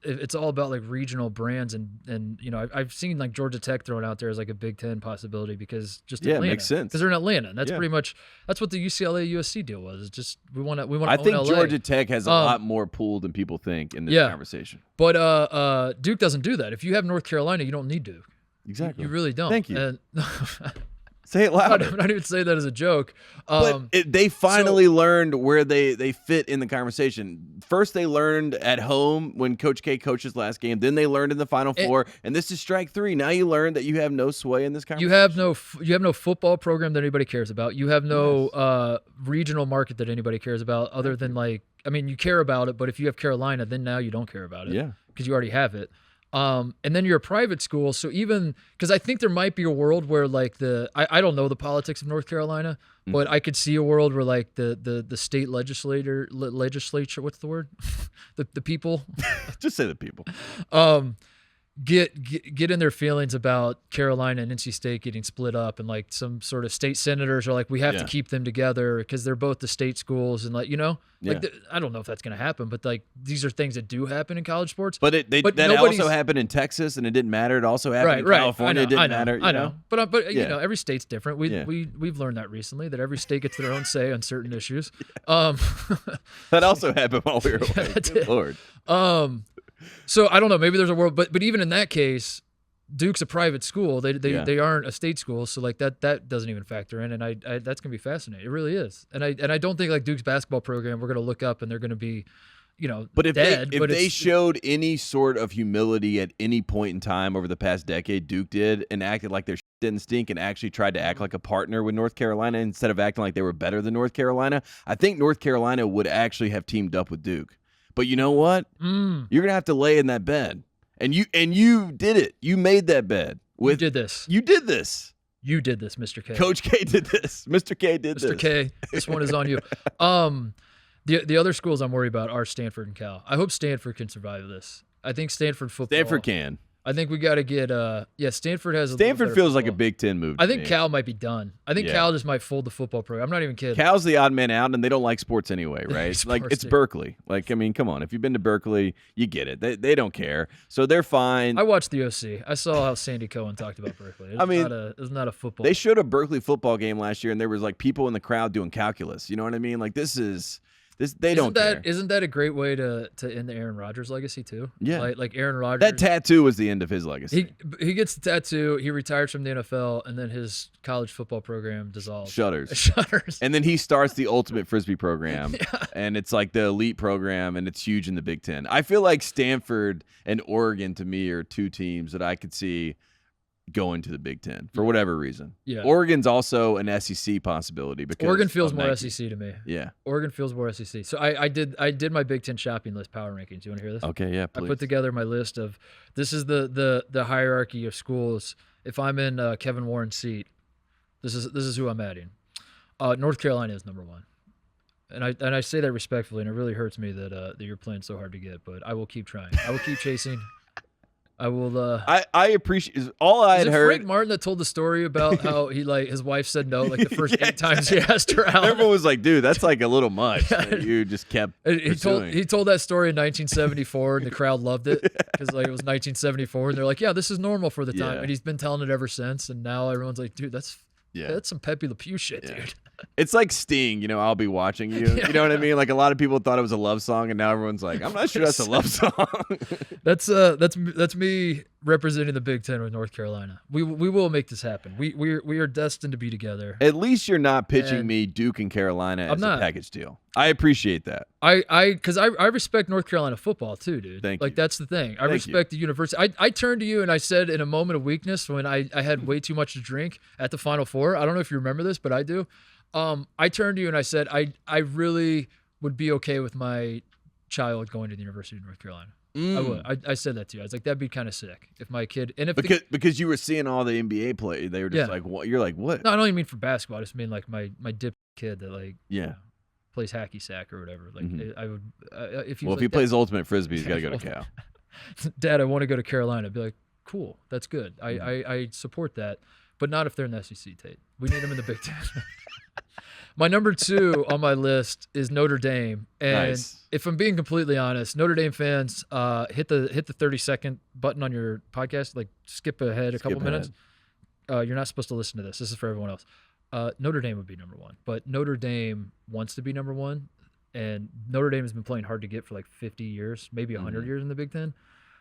it's all about like regional brands, and I've seen like Georgia Tech thrown out there as like a Big Ten possibility because Atlanta. It makes sense because they're in Atlanta. That's pretty much that's what the UCLA USC deal was. It's just we want to. I think Georgia Tech has a lot more pull than people think in this conversation. But Duke doesn't do that. If you have North Carolina, you don't need Duke. Exactly. You really don't. Thank you. And, say it louder. I'm not even saying that as a joke. But they finally learned where they fit in the conversation. First, they learned at home when Coach K coached his last game. Then they learned in the Final Four, and this is strike three. Now you learn that you have no sway in this conversation. You have no football program that anybody cares about. You have no regional market that anybody cares about, other than you care about it, but if you have Carolina, then now you don't care about it. Yeah, because you already have it. And then you're a private school, so even because I think there might be a world where I don't know the politics of North Carolina, but I could see a world where like the state legislature, what's the word? the people. Just say the people. Get in their feelings about Carolina and NC State getting split up, and like some sort of state senators are like, we have to keep them together because they're both the state schools, and I don't know if that's going to happen, but like these are things that do happen in college sports. But that also happened in Texas, and it didn't matter. It also happened in California. It didn't matter. I know. But every state's different. We've learned that recently, that every state gets their own say on certain issues. That also happened while we were away. Good Lord. So I don't know. Maybe there's a world, but even in that case, Duke's a private school. They aren't a state school, so like that doesn't even factor in. And I that's gonna be fascinating. It really is. And I don't think like Duke's basketball program we're gonna look up and they're gonna be, but if dead. They showed any sort of humility at any point in time over the past decade, Duke did, and acted like their shit didn't stink, and actually tried to act like a partner with North Carolina instead of acting like they were better than North Carolina, I think North Carolina would actually have teamed up with Duke. But you know what? You're gonna have to lay in that bed, and you did it. You made that bed. You did this. You did this. You did this, Mr. K. Coach K did this. Mr. K did this. Mr. K, this one is on you. The other schools I'm worried about are Stanford and Cal. I hope Stanford can survive this. I think Stanford football. Stanford can. I think we got to get Stanford has. Stanford feels like a Big Ten move. I think Cal might be done. I think Cal just might fold the football program. I'm not even kidding. Cal's the odd man out, and they don't like sports anyway, right? It's Berkeley. Like, I mean, come on. If you've been to Berkeley, you get it. They don't care, so they're fine. I watched the OC. I saw how Sandy Cohen talked about Berkeley. It's not a football. They showed a Berkeley football game last year, and there was like people in the crowd doing calculus. You know what I mean? Like this. They don't care. Isn't that a great way to end the Aaron Rodgers legacy too? Yeah. Like Aaron Rodgers. That tattoo was the end of his legacy. He gets the tattoo. He retires from the NFL, and then his college football program dissolves. Shutters. And then he starts the Ultimate Frisbee program, and it's like the elite program, and it's huge in the Big Ten. I feel like Stanford and Oregon to me are two teams that I could see going to the Big Ten for whatever reason. Yeah. Oregon's also an SEC possibility because Oregon feels of more Nike. SEC to me. Yeah. Oregon feels more SEC. So I did my Big Ten shopping list power rankings. You want to hear this? Okay, yeah, please. I put together my list of this is the hierarchy of schools. If I'm in Kevin Warren's seat, this is who I'm adding. North Carolina is number 1. And I say that respectfully, and it really hurts me that you're playing so hard to get, but I will keep trying. I will keep chasing. I will. I appreciate all I had Is it heard. Frank Martin that told the story about how he his wife said no the first 8 times he asked her out? Everyone was like, "Dude, that's like a little much." That you just kept. He told that story in 1974, and the crowd loved it because it was 1974, and they're like, "Yeah, this is normal for the time," Yeah. and he's been telling it ever since, and now everyone's like, "Dude, that's some Pepe Le Pew shit, dude." It's like Sting, I'll be watching you. You know what I mean? Like a lot of people thought it was a love song, and now everyone's like, I'm not sure that's a love song. That's me representing the Big Ten with North Carolina. We will make this happen. We are destined to be together. At least you're not pitching me Duke and Carolina as a package deal. I appreciate that. Because I respect North Carolina football too, dude. Thank you. That's the thing. I respect the university. I turned to you and I said in a moment of weakness when I had way too much to drink at the Final Four. I don't know if you remember this, but I do. I turned to you and I said I really would be okay with my child going to the University of North Carolina. I would. I said that to you. I was like, that'd be kind of sick if my kid because you were seeing all the NBA play. They were just like, what? You're like, what? No, I don't even mean for basketball. I just mean like my dip kid that plays hacky sack or whatever. Like I would if he plays ultimate frisbee, he's got to go to Cal. Dad, I want to go to Carolina. I'd be like, cool, that's good. I support that, but not if they're in the SEC, Tate. We need them in the Big Ten. My number 2 on my list is Notre Dame, and if I'm being completely honest, Notre Dame fans, hit the 30-second button on your podcast, like skip ahead a couple minutes. You're not supposed to listen to this. This is for everyone else. Notre Dame would be number 1, but Notre Dame wants to be number 1, and Notre Dame has been playing hard to get for like 50 years, maybe 100 years in the Big Ten.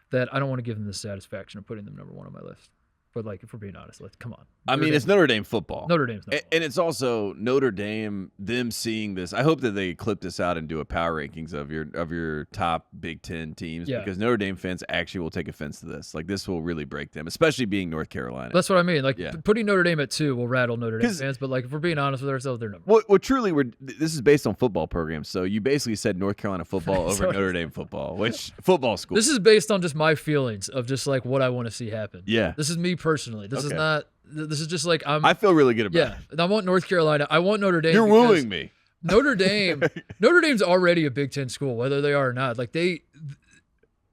That I don't want to give them the satisfaction of putting them number 1 on my list. But like, if we're being honest, come on. It's Notre Dame football. Notre Dame's number 1. And it's also Notre Dame, them seeing this. I hope that they clip this out and do a power rankings of your top Big Ten teams because Notre Dame fans actually will take offense to this. Like, this will really break them, especially being North Carolina. That's what I mean. Like, putting Notre Dame at 2 will rattle Notre Dame fans. But like, if we're being honest with ourselves, they're number 1. Well, truly, this is based on football programs. So you basically said North Carolina football over Notre Dame football, which football school. This is based on just my feelings of just like what I want to see happen. Yeah. This is me personally. This is not. This is just like I feel really good about it. Yeah, I want North Carolina. I want Notre Dame. You're wooing me. Notre Dame's already a Big Ten school, whether they are or not. Like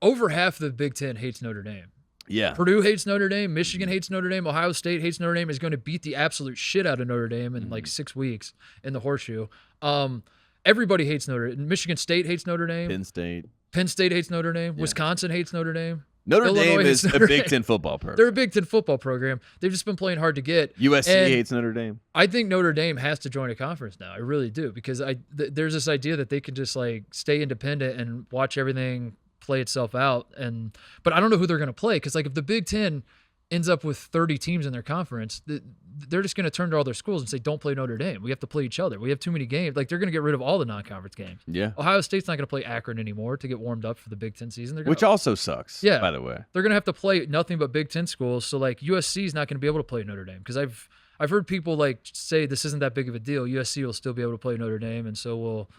over half the Big Ten hates Notre Dame. Yeah. Purdue hates Notre Dame. Michigan hates Notre Dame. Ohio State hates Notre Dame. Is going to beat the absolute shit out of Notre Dame in like 6 weeks in the horseshoe. Everybody hates Notre Dame. Michigan State hates Notre Dame. Penn State hates Notre Dame. Wisconsin hates Notre Dame. Illinois Dame is a Big Ten football program. They're a Big Ten football program. They've just been playing hard to get. USC hates Notre Dame. I think Notre Dame has to join a conference now. I really do because there's this idea that they can just like stay independent and watch everything play itself out. But I don't know who they're going to play because like if the Big Ten ends up with 30 teams in their conference, they're just going to turn to all their schools and say, don't play Notre Dame. We have to play each other. We have too many games. Like, they're going to get rid of all the non-conference games. Yeah. Ohio State's not going to play Akron anymore to get warmed up for the Big Ten season. Which also sucks, by the way. They're going to have to play nothing but Big Ten schools. So, like, USC's not going to be able to play Notre Dame because I've heard people, like, say this isn't that big of a deal. USC will still be able to play Notre Dame, and so will,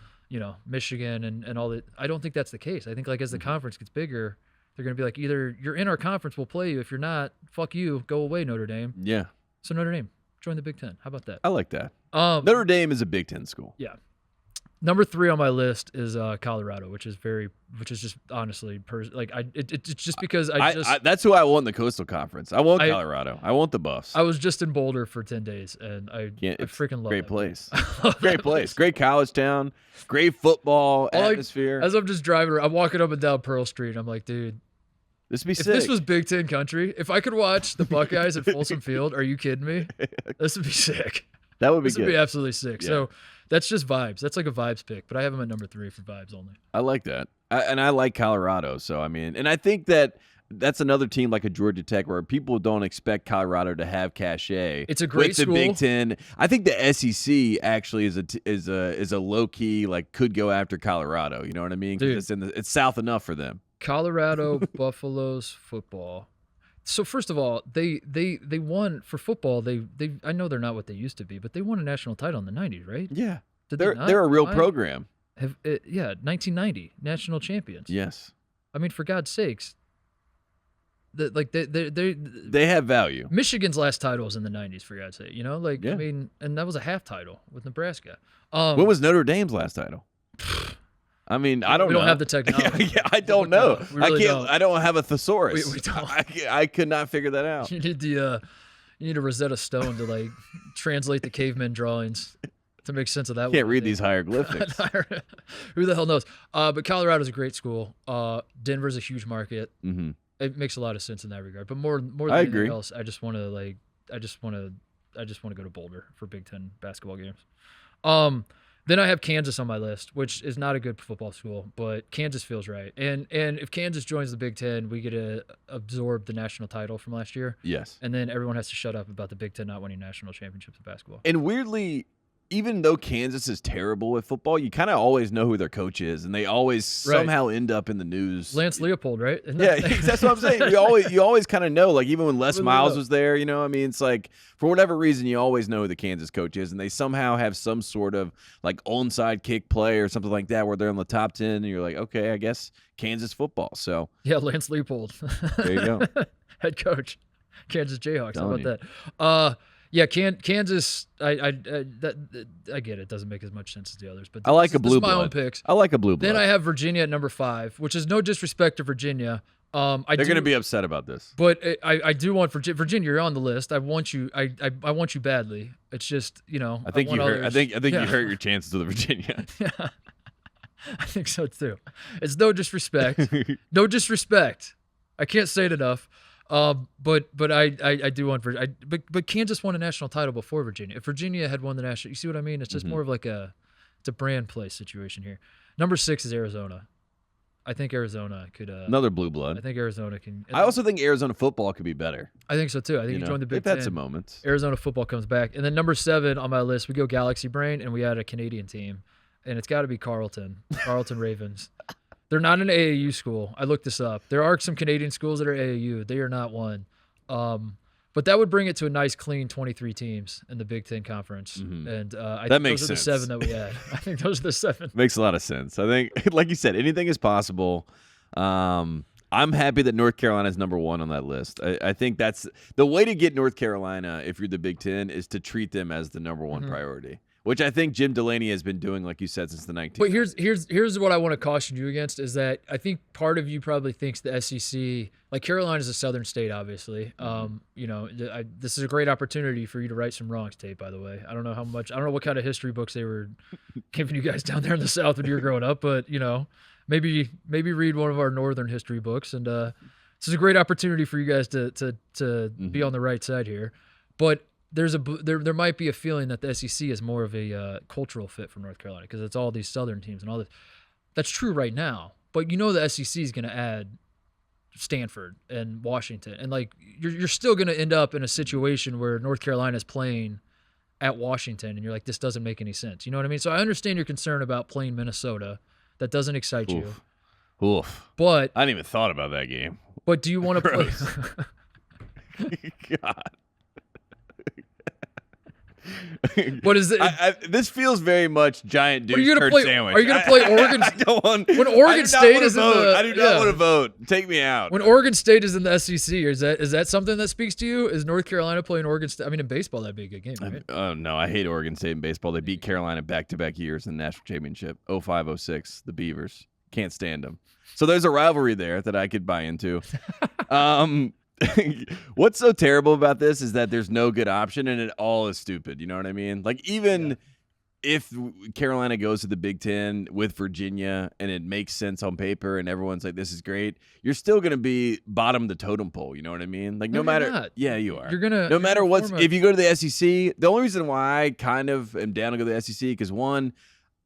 Michigan and all that. I don't think that's the case. I think, like, as the conference gets bigger, they're going to be like, either you're in our conference, we'll play you. If you're not, fuck you. Go away, Notre Dame. Yeah. So Notre Dame, join the Big Ten. How about that? I like that. Notre Dame is a Big Ten school. Yeah. Number 3 on my list is Colorado, which is just honestly, it's just because that's who I want in the Coastal Conference. I want Colorado. I want the Buffs. I was just in Boulder for 10 days, and I freaking love it. Great place. Great place. Great college town. Great football atmosphere. As I'm just driving, I'm walking up and down Pearl Street, and I'm like, dude, this would be sick. If this was Big Ten country, if I could watch the Buckeyes at Folsom Field, are you kidding me? This would be sick. That would be This good. would be absolutely sick. Yeah. So that's just vibes. That's like a vibes pick, but I have them at number 3 for vibes only. I like that. And I like Colorado. So, I mean, and I think that's another team like a Georgia Tech where people don't expect Colorado to have cachet. It's a great with school. The Big Ten. I think the SEC actually is a low key, like, could go after Colorado. You know what I mean? Dude, it's south enough for them. Colorado Buffaloes football So first of all, they won for football. They I know they're not what they used to be, but they won a national title in the 90s, right? Yeah. Did they not? They're a real program. Yeah, 1990 national champions. Yes. I mean, for God's sakes, they have value. Michigan's last title was in the 90s, for God's sake. You know, like Yeah. I mean, and that was a half title with Nebraska. When was Notre Dame's last title? I mean, I don't know. We don't have the technology. Yeah, I don't know. We really don't. I don't have a thesaurus. We don't. I could not figure that out. You need a Rosetta Stone to like translate the caveman drawings to make sense of that. Can't read these hieroglyphics. Who the hell knows? But Colorado's a great school. Denver's a huge market. Mm-hmm. It makes a lot of sense in that regard. But more than I anything agree. else, I just want to go to Boulder for Big Ten basketball games. Then I have Kansas on my list, which is not a good football school, but Kansas feels right. And if Kansas joins the Big Ten, we get to absorb the national title from last year. Yes. And then everyone has to shut up about the Big Ten not winning national championships in basketball. And weirdly, even though Kansas is terrible at football, you kind of always know who their coach is, and they always somehow end up in the news. Lance Leopold, right? Yeah, that's what I'm saying. You always kind of know, like even when Les Miles was there, you know, I mean, it's like for whatever reason, you always know who the Kansas coach is, and they somehow have some sort of like onside kick play or something like that where they're in the top 10, and you're like, okay, I guess Kansas football. So yeah, Lance Leopold. There you go. Head coach, Kansas Jayhawks. How about that? Yeah, Kansas. I get it. Doesn't make as much sense as the others, but I like a blue blood. blood. My own picks. I like a blue blood. Then I have Virginia at number 5, which is no disrespect to Virginia. They're going to be upset about this, but I do want Virginia. You're on the list. I want you. I want you badly. It's just I think you hurt. I think you hurt your chances with Virginia. Yeah, I think so too. It's no disrespect. No disrespect. I can't say it enough. But I do want but Kansas won a national title before Virginia. If Virginia had won the national, you see what I mean? It's just more of like it's a brand play situation here. Number 6 is Arizona. I think Arizona could another blue blood. I think Arizona can. I also think Arizona football could be better. I think so too. I think you join the Big They've Ten. had some moments. Arizona football comes back, and then number 7 on my list, we go Galaxy Brain, and we add a Canadian team, and it's got to be Carleton Ravens. They're not an AAU school. I looked this up. There are some Canadian schools that are AAU. They are not one. But that would bring it to a nice, clean 23 teams in the Big Ten Conference. Mm-hmm. And I think those are the 7 that we had. I think those are the 7. Makes a lot of sense. I think, like you said, anything is possible. I'm happy that North Carolina is number 1 on that list. I think that's the way to get North Carolina, if you're the Big Ten, is to treat them as the number 1 priority. Which I think Jim Delaney has been doing, like you said, since the 1990s. But here's what I want to caution you against is that I think part of you probably thinks the SEC, like Carolina is a southern state, obviously. This is a great opportunity for you to right some wrongs, Tate, by the way. I don't know what kind of history books they were giving you guys down there in the South when you were growing up, but, maybe read one of our northern history books. And this is a great opportunity for you guys to be on the right side here. But there might be a feeling that the SEC is more of a cultural fit for North Carolina because it's all these southern teams and all this. That's true right now, but the SEC is going to add Stanford and Washington, and like you're still going to end up in a situation where North Carolina is playing at Washington, and you're like, this doesn't make any sense. You know what I mean? So I understand your concern about playing Minnesota. That doesn't excite you. Oof. But I hadn't even thought about that game. But do you want to play? God. What is it? This feels very much giant dude sandwich. Are you going to play Oregon? When Oregon State is in the, I do not want to vote. Take me out. When Oregon State is in the SEC, is that something that speaks to you? Is North Carolina playing Oregon State? I mean, in baseball, that'd be a good game, right? Oh no, I hate Oregon State in baseball. They beat Carolina back-to-back years in the national championship. 05, 06, the Beavers. Can't stand them. So there's a rivalry there that I could buy into. What's so terrible about this is that there's no good option and it all is stupid. You know what I mean? Like even if Carolina goes to the Big Ten with Virginia and it makes sense on paper and everyone's like, this is great, you're still going to be bottom of the totem pole. You know what I mean? Like no matter. Not. Yeah, you are. You're going to. No matter what. If you go to the SEC, the only reason why I kind of am down to go to the SEC because one,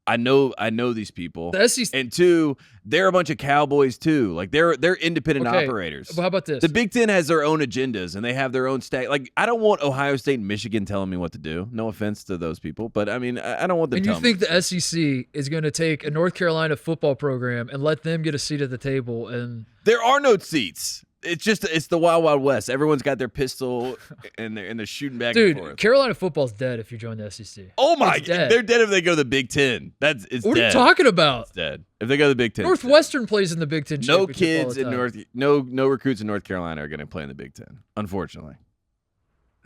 I know these people. The SEC, and 2, they're a bunch of cowboys too. Like they're independent operators. But how about this? The Big Ten has their own agendas and they have their own stack. Like I don't want Ohio State and Michigan telling me what to do. No offense to those people, but I mean I don't want them. And you think the SEC is going to take a North Carolina football program and let them get a seat at the table? And there are no seats. it's the Wild Wild West. Everyone's got their pistol and they're shooting back Dude, and forth. Carolina football's dead if you join the SEC. Oh my It's god, dead. they're dead if they go to the Big Ten. It's What dead. are you talking about? It's dead if they go to the Big Ten. Northwestern plays in the Big Ten. No championship kids all the in time. no recruits in North Carolina are going to play in the Big Ten. Unfortunately,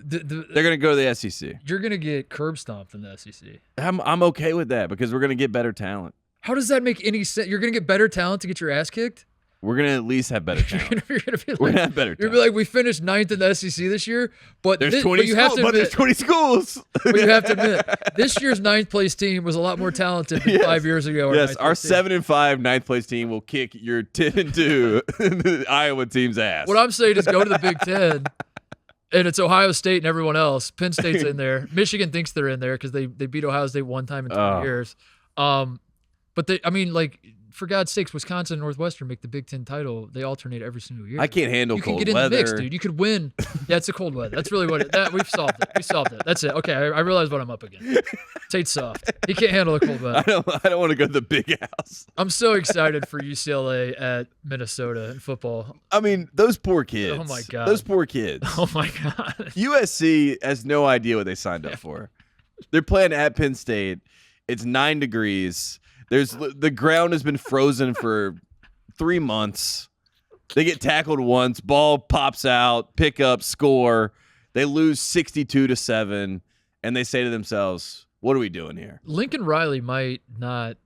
The- they're going to go to the SEC. You're gonna get curb stomped in the SEC. I'm okay with that because we're going to get better talent. How does that make any sense? You're gonna get better talent to get your ass kicked. We're going to at least have better talent. You're gonna be We're like, going to have better you're talent. gonna be like, we finished 9th in the SEC this year, but There's this, 20 but you have schools, to but admit, there's 20 schools. but you have to admit, this year's 9th place team was a lot more talented than 5 years ago. Yes, our 7-5 ninth place team will kick your 10-2 Iowa team's ass. What I'm saying is go to the Big Ten, and it's Ohio State and everyone else. Penn State's in there. Michigan thinks they're in there because they beat Ohio State one time in 20 years. But for God's sakes, Wisconsin and Northwestern make the Big Ten title. They alternate every single year. I can't handle You can cold get in weather. the mix, dude. You could win. Yeah, it's a cold weather. That's really what we've solved it. We solved it. That's it. Okay, I realize what I'm up against. Tate's soft. He can't handle the cold weather. I don't want to go to the big house. I'm so excited for UCLA at Minnesota in football. I mean, those poor kids. Oh my God. Those poor kids. Oh my God. USC has no idea what they signed up for. They're playing at Penn State. It's 9 degrees. The ground has been frozen for 3 months. They get tackled once, ball pops out, pick up, score. They lose 62-7, and they say to themselves, "What are we doing here?" Lincoln Riley might not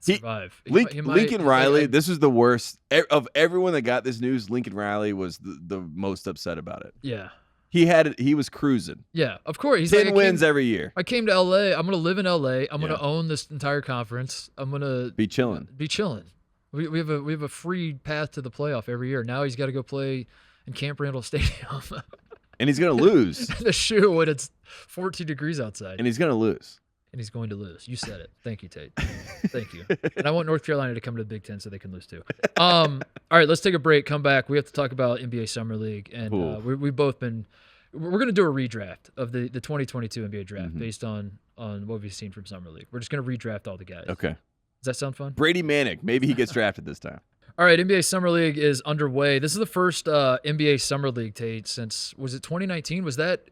survive. Lincoln Riley, this was the worst of everyone that got this news. Lincoln Riley was the most upset about it. Yeah. He was cruising. Yeah, of course. He's 10 wins every year. I came to LA. I'm gonna live in LA. I'm gonna own this entire conference. I'm gonna Be chilling. We have a free path to the playoff every year. Now he's got to go play in Camp Randall Stadium. And he's gonna lose. The shoe when it's 14 degrees outside. And he's gonna lose. And he's going to lose. You said it. Thank you, Tate. Thank you. And I want North Carolina to come to the Big Ten so they can lose too. All right, let's take a break. Come back. We have to talk about NBA Summer League, and we've both been. We're going to do a redraft of the 2022 NBA draft based on what we've seen from Summer League. We're just going to redraft all the guys. Okay. Does that sound fun? Brady Manick. Maybe he gets drafted this time. All right, NBA Summer League is underway. This is the first NBA Summer League, Tate, since, was it 2019? Was that,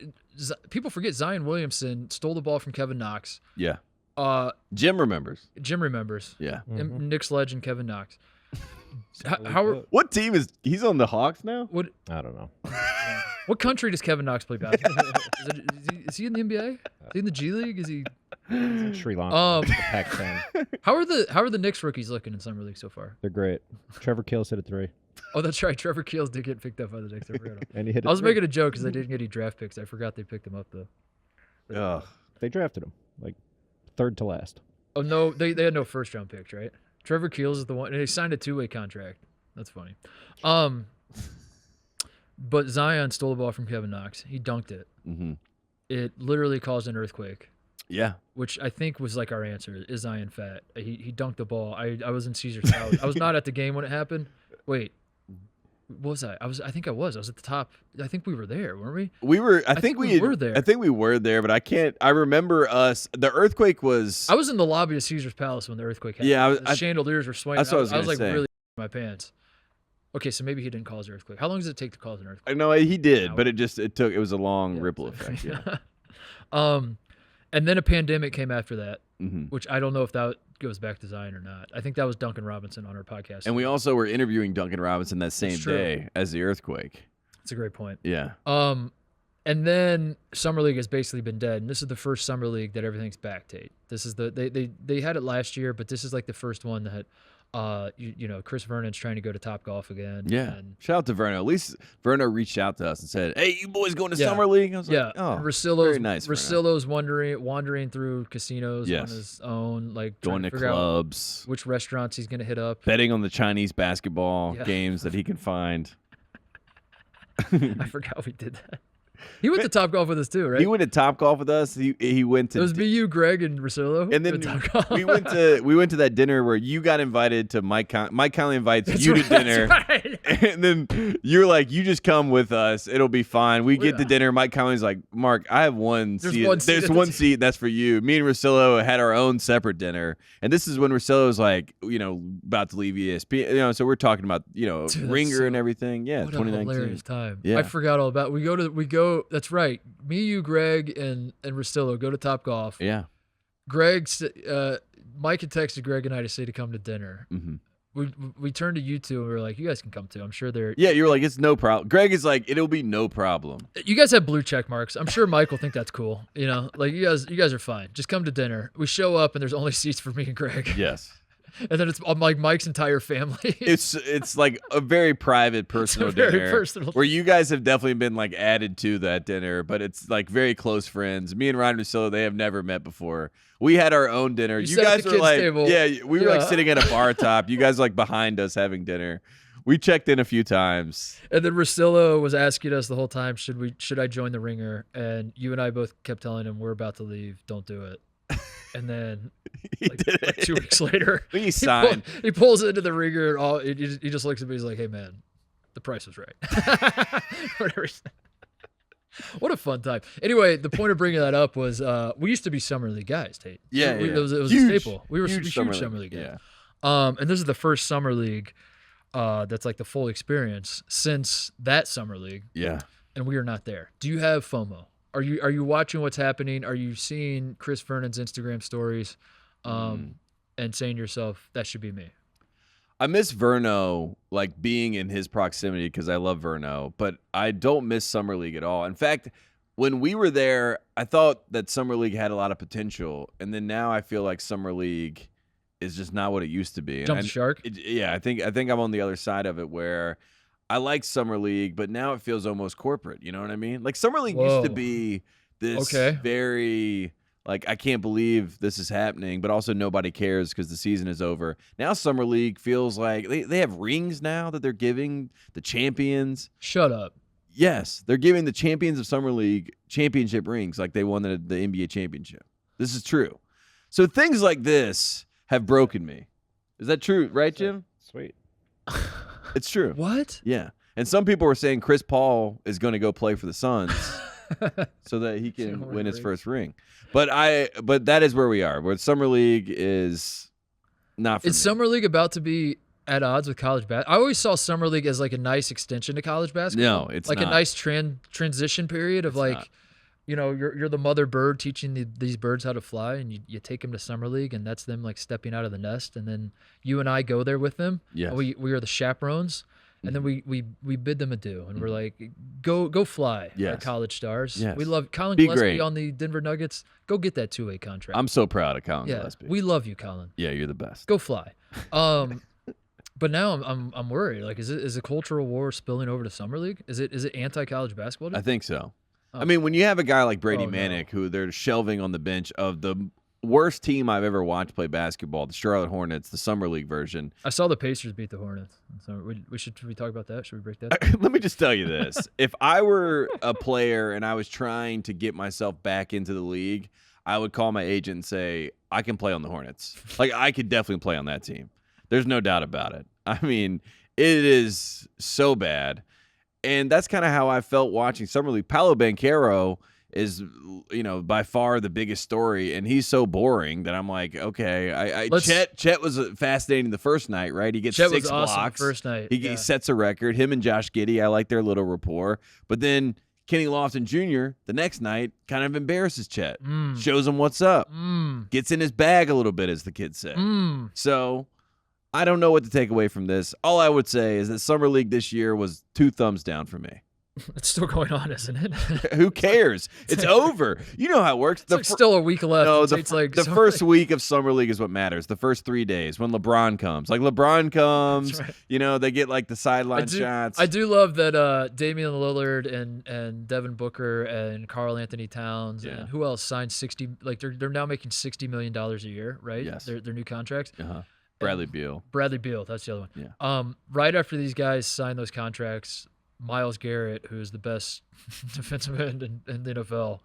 people forget Zion Williamson stole the ball from Kevin Knox. Yeah. Jim remembers. Jim remembers. Yeah. Knicks legend Kevin Knox. What team he's on the Hawks now? I don't know. What country does Kevin Knox play basketball? Is he in the NBA? Is he in the G League? Is he in Sri Lanka? Pakistan. How are the Knicks rookies looking in Summer League so far? They're great. Trevor Keels hit a 3. Oh, that's right. Trevor Keels did get picked up by the Knicks. I forgot him. And he hit I was three. making a joke because they didn't get any draft picks. I forgot they picked him up though. Ugh. They drafted him like third to last. Oh no, they had no first round picks, right? Trevor Keels is the one, and he signed a 2-way contract. That's funny. But Zion stole the ball from Kevin Knox. He dunked it. Mm-hmm. It literally caused an earthquake. Yeah. Which I think was like our answer. Is Zion fat? He dunked the ball. I was in Caesar's house. I was not at the game when it happened. Wait. Was I? I think I was. I was at the top. I think we were there, weren't we? We were. I think we were there. I think we were there, but I can't. I remember us. The earthquake was. I was in the lobby of Caesar's Palace when the earthquake happened. Yeah, the chandeliers were swaying. That's what I was like say. really in my pants. Okay, so maybe he didn't cause an earthquake. How long does it take to cause an earthquake? I know he did, but it was a long ripple effect. Yeah. And then a pandemic came after that, mm-hmm. which I don't know if that goes back to Zion or not. I think that was Duncan Robinson on our podcast. And we also were interviewing Duncan Robinson that same That's true. day as the earthquake. That's a great point. Yeah. And then Summer League has basically been dead, and this is the first Summer League that everything's back, Tate. This is they had it last year, but this is like the first one that Chris Vernon's trying to go to Topgolf again. Yeah. And shout out to Verno. At least Verno reached out to us and said, "Hey, you boys going to Summer League?" I was like, "Oh, very nice." Russillo's wandering through casinos on Yes. his own, like going to clubs, which restaurants he's going to hit up, betting on the Chinese basketball games that he can find. I forgot we did that. He went to Top Golf with us too, right? He went to Top Golf with us. He went to. It was me, you, Greg, and Rosillo. And then we went to that dinner where you got invited to Mike Conley invites you to dinner. That's right. And then you're like, you just come with us. It'll be fine. We get to dinner. Mike Conley's like, Mark, I have one seat. There's one seat that's for you. Me and Rosillo had our own separate dinner. And this is when Rosillo was like, about to leave ESPN. So we're talking about, Dude, Ringer and everything. Yeah, what 2019. a hilarious time. Yeah. I forgot all about it. We go. That's right. Me, you, Greg, and Rosillo go to Top Golf. Yeah. Mike had texted Greg and I to say to come to dinner. Mm-hmm. We turned to you two and we were like, you guys can come too. I'm sure they're. Yeah, you were like, it's no problem. Greg is like, it'll be no problem. You guys have blue check marks. I'm sure Mike will think that's cool. Like you guys are fine. Just come to dinner. We show up and there's only seats for me and Greg. Yes. And then it's like Mike's entire family. It's like a very private, personal dinner where you guys have definitely been like added to that dinner, but it's like very close friends. Me and Ryan Rosillo, they have never met before. We had our own dinner. You guys were like, table. Yeah, we were like sitting at a bar top. You guys like behind us having dinner. We checked in a few times. And then Rosillo was asking us the whole time, should I join the Ringer? And you and I both kept telling him, we're about to leave. Don't do it. And then like 2 weeks later, he signed. He pulls into the Ringer and all. He just looks at me. He's like, "Hey man, the price was right." Whatever. What a fun time. Anyway, the point of bringing that up was we used to be Summer League guys, Tate. Yeah, it was a staple. We were huge Summer League guys. Yeah. And this is the first Summer League that's like the full experience since that Summer League. Yeah. And we are not there. Do you have FOMO? Are you watching what's happening? Are you seeing Chris Vernon's Instagram stories and saying to yourself, that should be me? I miss Verno, like being in his proximity because I love Verno, but I don't miss Summer League at all. In fact, when we were there, I thought that Summer League had a lot of potential, and then now I feel like Summer League is just not what it used to be. Jump the shark? I think I'm on the other side of it where I like Summer League, but now it feels almost corporate. You know what I mean? Like Summer League used to be this very like, I can't believe this is happening, but also nobody cares because the season is over. Now Summer League feels like they have rings now that they're giving the champions. Shut up. Yes, they're giving the champions of Summer League championship rings like they won the NBA championship. This is true. So things like this have broken me. Is that true, right, Jim? Sweet. It's true. What? Yeah. And some people were saying Chris Paul is going to go play for the Suns so that he can win his first ring. But that is where we are. Where Summer League is not for me. Summer League about to be at odds with college basketball? I always saw Summer League as like a nice extension to college basketball. No, it's like not. A nice transition period of like, you're the mother bird teaching these birds how to fly, and you take them to Summer League, and that's them like stepping out of the nest, and then you and I go there with them. Yeah, we are the chaperones. And then we bid them adieu, and we're like, go fly, college stars. Yes. We love Colin Gillespie on the Denver Nuggets. Go get that 2-way contract. I'm so proud of Colin Gillespie. We love you, Colin. Yeah, you're the best. Go fly. But now I'm worried. Like, is a cultural war spilling over to Summer League? Is it anti-college basketball? I think so. I mean, when you have a guy like Brady Manick, who they're shelving on the bench of the worst team I've ever watched play basketball, the Charlotte Hornets, the Summer League version. I saw the Pacers beat the Hornets. So should we talk about that? Should we break that? Let me just tell you this. If I were a player and I was trying to get myself back into the league, I would call my agent and say, I can play on the Hornets. Like, I could definitely play on that team. There's no doubt about it. I mean, it is so bad. And that's kind of how I felt watching Summer League. Paolo Banchero is, by far the biggest story, and he's so boring that I'm like, okay. Chet was fascinating the first night, right? He gets Chet 6 was awesome blocks. First night. He sets a record. Him and Josh Giddey, I like their little rapport. But then Kenny Lofton Jr. the next night kind of embarrasses Chet, shows him what's up, gets in his bag a little bit, as the kids say. So I don't know what to take away from this. All I would say is that Summer League this year was 2 thumbs down for me. It's still going on, isn't it? Who cares? It's over. You know how it works. It's still a week left. No, the first week of Summer League is what matters. The first 3 days when LeBron comes. Like, LeBron comes, right. They get like the sideline shots. I do love that Damian Lillard and Devin Booker and Karl Anthony Towns and who else signed 60, like they're now making $60 million a year, right? Yes. Their new contracts. Bradley Beal. That's the other one. Yeah. Right after these guys sign those contracts, Myles Garrett, who's the best defensive end in the NFL,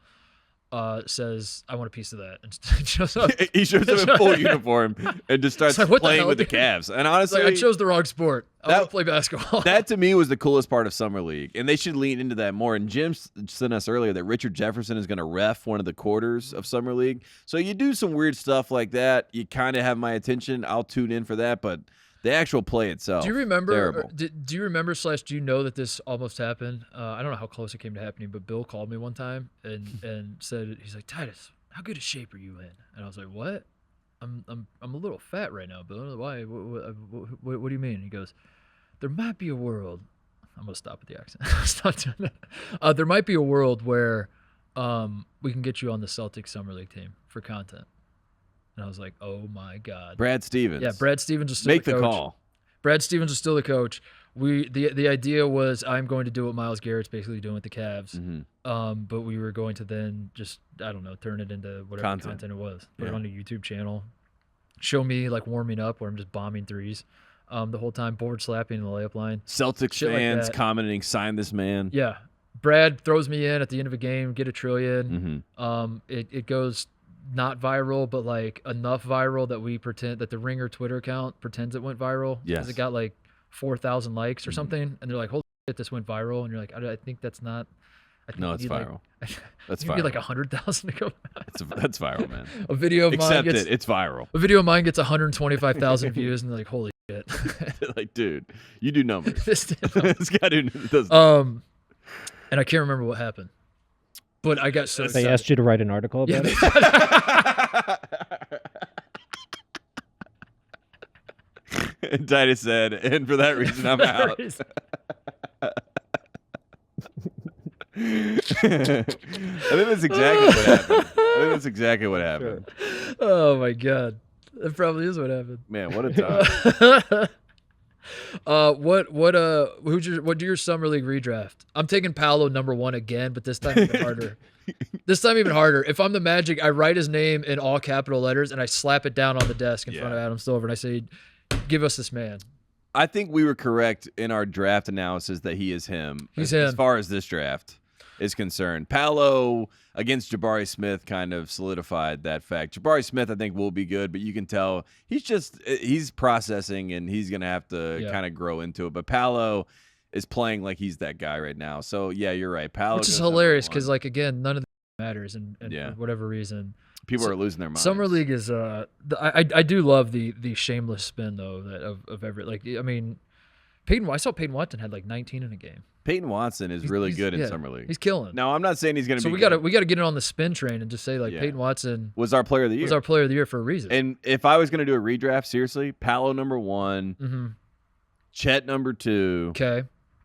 says, "I want a piece of that," and shows up. He shows up in full uniform and just starts like, what the playing hell, with the dude? Cavs. And It's honestly, like, I chose the wrong sport. I want to play basketball. that to me was the coolest part of Summer League, and they should lean into that more. And Jim sent us earlier that Richard Jefferson is going to ref one of the quarters of Summer League. So you do some weird stuff like that. You kind of have my attention. I'll tune in for that, but the actual play itself, do you remember? terrible. Do you remember / do you know that this almost happened? I don't know how close it came to happening, but Bill called me one time and said, he's like, Titus, how good a shape are you in? And I was like, what? I'm a little fat right now, Bill. Why? What do you mean? He goes, there might be a world. I'm gonna stop with the accent. Stop doing that. There might be a world where we can get you on the Celtics Summer League team for content. And I was like, oh my God. Brad Stevens. Yeah, Brad Stevens is still Make the coach. the call. Brad Stevens is still the coach. The idea was I'm going to do what Myles Garrett's basically doing with the Cavs. Mm-hmm. But we were going to then just, I don't know, turn it into whatever content it was. Put it on a YouTube channel. Show me like warming up where I'm just bombing threes the whole time, board slapping in the layup line. Celtics Shit fans like commenting, sign this man. Yeah. Brad throws me in at the end of a game, get a trillion. Mm-hmm. It goes not viral, but like enough viral that we pretend that the Ringer Twitter account pretends it went viral. Yes. Because it got like 4,000 likes or something. And they're like, holy shit, this went viral. And you're like, I think that's not. I think No, it's viral. That's you viral. need like 100,000 to go. That's viral, man. A video of mine Accept it. It's viral. A video of mine gets 125,000 views, and they're like, holy shit. Like, dude, you do numbers. This guy does. And I can't remember what happened, but I got so They excited. asked you to write an article about it? And Titus said, and for that reason, I'm out. I think that's exactly what happened. Sure. Oh my God, that probably is what happened. Man, what a time. What do your summer league redraft? I'm taking Paolo #1 again, but this time even harder. If I'm the Magic, I write his name in all capital letters and I slap it down on the desk in front of Adam Silver and I say, give us this man. I think we were correct in our draft analysis that he is him. He's as him. far as this draft is concerned. Paolo against Jabari Smith kind of solidified that fact. Jabari Smith, I think, will be good, but you can tell he's processing and he's going to have to kind of grow into it. But Paolo is playing like he's that guy right now. So, yeah, you're right. Paolo Which is goes hilarious #1. because, like, again, none of that matters and for whatever reason. People are losing their minds. Summer League is I do love the shameless spin though of every, like, I mean, I saw Peyton Watson had like 19 in a game. Peyton Watson is really good in Summer League. He's killing. No, I'm not saying he's going to So be we good. got to get it on the spin train and just say like Peyton Watson was our player of the year. was our player of the year for a reason. And if I was going to do a redraft, seriously, Paolo #1, Mm-hmm. Chet #2, Okay.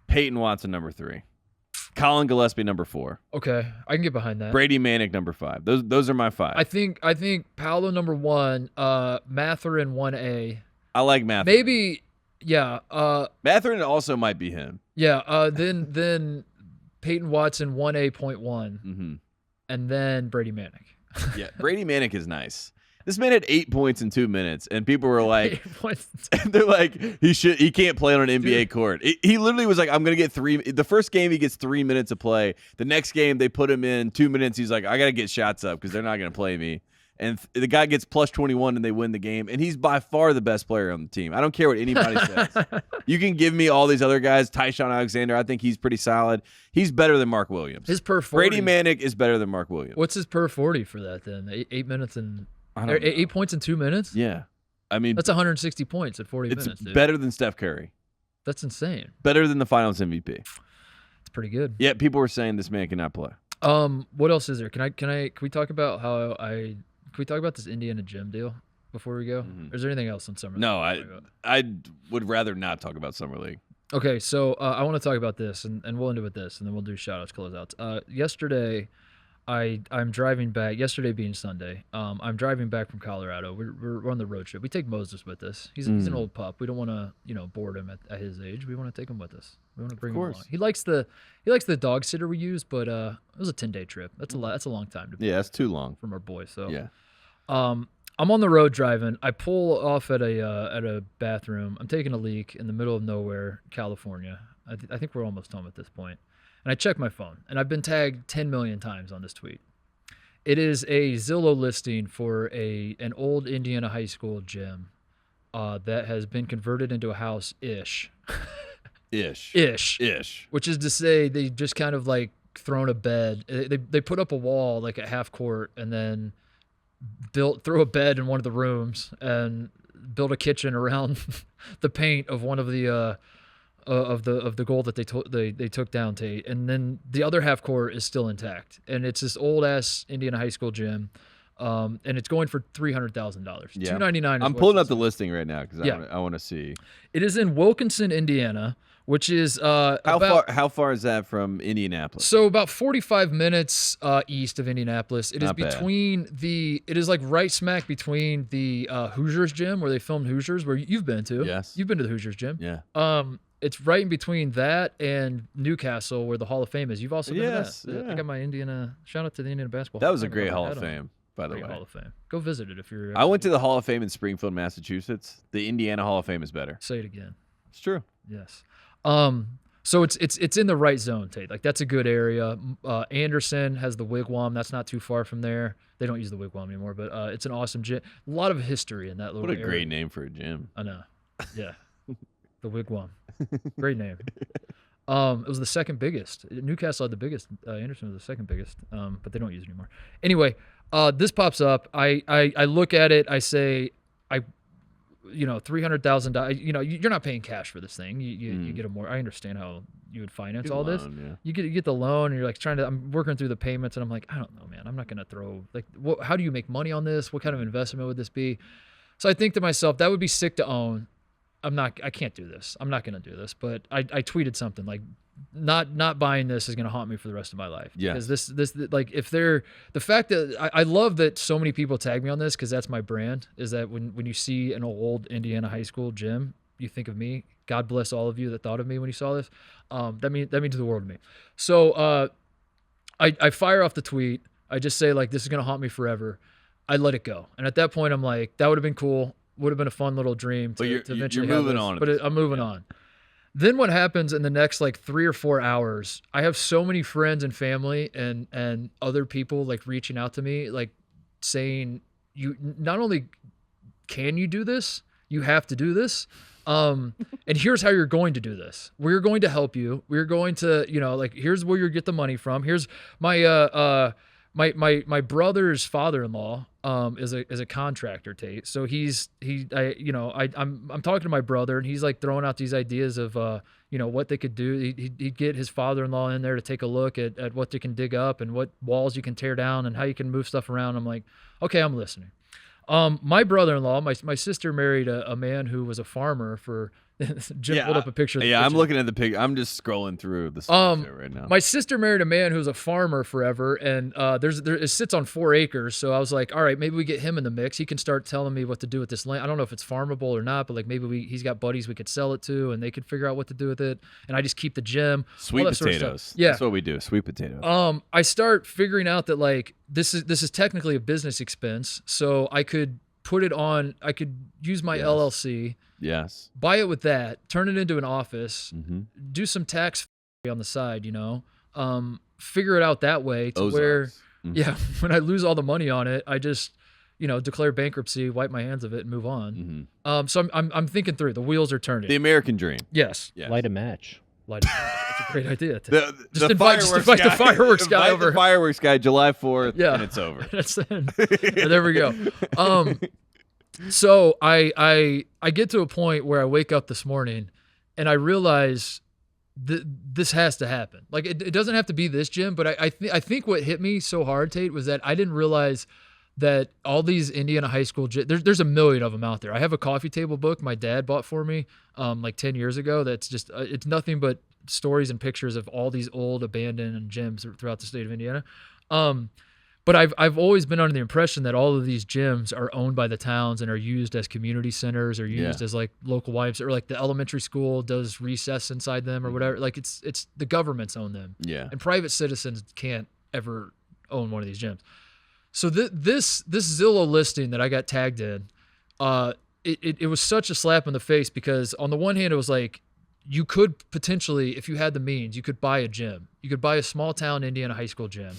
Peyton Watson #3, Colin Gillespie #4, Okay. I can get behind that. Brady Manick #5. Those are my 5. I think Paolo #1, Matherin 1A. I like Matherin. Maybe Matherin also might be him. Then Peyton Watson 1A.1 Mm-hmm. and then Brady Manick. Yeah, Brady Manick is nice. This man had 8 points in 2 minutes, and people were like, they're like, he can't play on an NBA court. He literally was like, I'm gonna get 3. The first game he gets 3 minutes of play. The next game they put him in 2 minutes. He's like, I gotta get shots up because they're not gonna play me. And the guy gets plus 21 and they win the game. And he's by far the best player on the team. I don't care what anybody says. You can give me all these other guys. Tyshawn Alexander, I think he's pretty solid. He's better than Mark Williams. His per 40. Brady Manick is better than Mark Williams. What's his per 40 for that then? 8 minutes and I don't know. 8 points in 2 minutes? Yeah. I mean, that's 160 points at 40 it's minutes. Dude. better than Steph Curry. That's insane. Better than the Finals MVP. It's pretty good. Yeah, people were saying this man cannot play. What else is there? Can we talk about can we talk about this Indiana gym deal before we go? Mm-hmm. Or is there anything else in Summer League? No, I would rather not talk about Summer League. Okay, so I want to talk about this, and we'll end it with this, and then we'll do shout-outs, closeouts. Yesterday, I'm driving back. Yesterday being Sunday, I'm driving back from Colorado. We're on the road trip. We take Moses with us. He's an old pup. We don't want to board him at his age. We want to take him with us. We want to bring him along. He likes the dog sitter we use, but it was a 10-day trip. That's a long time to be. Yeah, that's too long from our boy. So yeah. I'm on the road driving. I pull off at a bathroom. I'm taking a leak in the middle of nowhere, California. I think we're almost home at this point. And I check my phone, and I've been tagged 10 million times on this tweet. It is a Zillow listing for an old Indiana high school gym that has been converted into a house-ish. Ish. Which is to say they just kind of like thrown a bed. They put up a wall like at half court and then threw a bed in one of the rooms and built a kitchen around the paint of one of the goal that they took down, Tate. And then the other half court is still intact. And it's this old ass Indiana high school gym. And it's going for $300,000. Yeah. $299. I'm pulling up the listing right now because I want to see. It is in Wilkinson, Indiana, which is how far is that from Indianapolis? So about 45 minutes east of Indianapolis. It is it is like right smack between the Hoosiers gym where they filmed Hoosiers, where you've been to. Yes. You've been to the Hoosiers gym. Yeah. It's right in between that and Newcastle, where the Hall of Fame is. You've also been to that. Yeah. I got my Indiana. Shout out to the Indiana basketball. That was a great Hall of Fame, by the way. Hall of Fame. Go visit it if you're. I went to the Hall of Fame in Springfield, Massachusetts. The Indiana Hall of Fame is better. Say it again. It's true. Yes. So it's in the right zone, Tate. Like that's a good area. Anderson has the Wigwam. That's not too far from there. They don't use the Wigwam anymore, but it's an awesome gym. A lot of history in that little area. What a great name for a gym. I know. Yeah. The Wigwam. Great name. It was the second biggest. Newcastle had the biggest. Anderson was the second biggest, but they don't use it anymore. Anyway, this pops up. I look at it. I say, $300,000. You're not paying cash for this thing. You get a more. I understand how you would finance all this. Yeah. You get the loan, and you're like I'm working through the payments, and I'm like, I don't know, man. I'm not gonna throw how do you make money on this? What kind of investment would this be? So I think to myself, that would be sick to own. I can't do this. I'm not going to do this. But I tweeted something like, not buying this is going to haunt me for the rest of my life. Yeah. Because this like if they're the fact that I love that so many people tag me on this, because that's my brand, is that when you see an old Indiana high school gym, you think of me. God bless all of you that thought of me when you saw this. That means the world to me. So I fire off the tweet. I just say like, this is going to haunt me forever. I let it go. And at that point, I'm like, that would have been cool. Would have been a fun little dream to eventually you're moving on. But I'm moving on. Then what happens in the next like 3 or 4 hours, I have so many friends and family and other people like reaching out to me, like saying, you not only can you do this, you have to do this. And here's how you're going to do this. We're going to help you. We're going to, here's where you get the money from. Here's my brother's father-in-law is a contractor, Tate. So I'm talking to my brother, and he's like throwing out these ideas of what they could do. He'd get his father-in-law in there to take a look at what they can dig up and what walls you can tear down and how you can move stuff around. I'm like, okay, I'm listening. My brother-in-law, my sister married a man who was a farmer for. Jim pulled up a picture. I'm looking at the picture. I'm just scrolling through the stuff right now. My sister married a man who was a farmer forever, and it sits on 4 acres. So I was like, all right, maybe we get him in the mix. He can start telling me what to do with this land. I don't know if it's farmable or not, but like maybe he's got buddies we could sell it to, and they could figure out what to do with it. And I just keep the gym. Sweet potatoes. Sort of stuff. Yeah, that's what we do. Sweet potatoes. I start figuring out that like this is technically a business expense, so I could put it on. I could use my LLC. Yes. Buy it with that, turn it into an office, mm-hmm. do some tax on the side, figure it out that way to where, when I lose all the money on it, I just, declare bankruptcy, wipe my hands of it, and move on. Mm-hmm. So I'm thinking through. The wheels are turning. The American dream. Yes. Light a match. That's a great idea. Just invite the fireworks guy over. The fireworks guy, July 4th, and it's over. There we go. So I get to a point where I wake up this morning and I realize this has to happen. Like it doesn't have to be this gym, but I think what hit me so hard, Tate, was that I didn't realize that all these Indiana high school gyms, there's a million of them out there. I have a coffee table book my dad bought for me like 10 years ago. That's just it's nothing but stories and pictures of all these old abandoned gyms throughout the state of Indiana. But I've always been under the impression that all of these gyms are owned by the towns and are used as community centers or used as like local YMCA, or like the elementary school does recess inside them or whatever. Like it's the governments own them. Yeah. And private citizens can't ever own one of these gyms. So this Zillow listing that I got tagged in, it was such a slap in the face, because on the one hand it was like, you could potentially, if you had the means, you could buy a gym. You could buy a small town Indiana high school gym.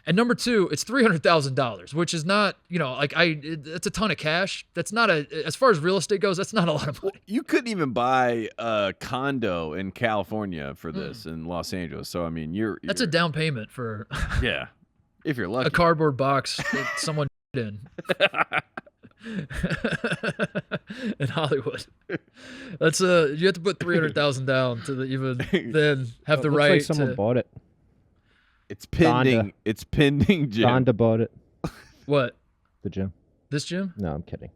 And number two, it's $300,000, which is not, it's a ton of cash. That's not as far as real estate goes, that's not a lot of money. You couldn't even buy a condo in California for this in Los Angeles. So, I mean, that's a down payment for yeah, if you're lucky. A cardboard box that someone in. In Hollywood. That's you have to put $300,000 down to even then have the right. Like someone bought it. It's pending. Donda. It's pending, Jim. Donda bought it. What? The gym. This gym? No, I'm kidding.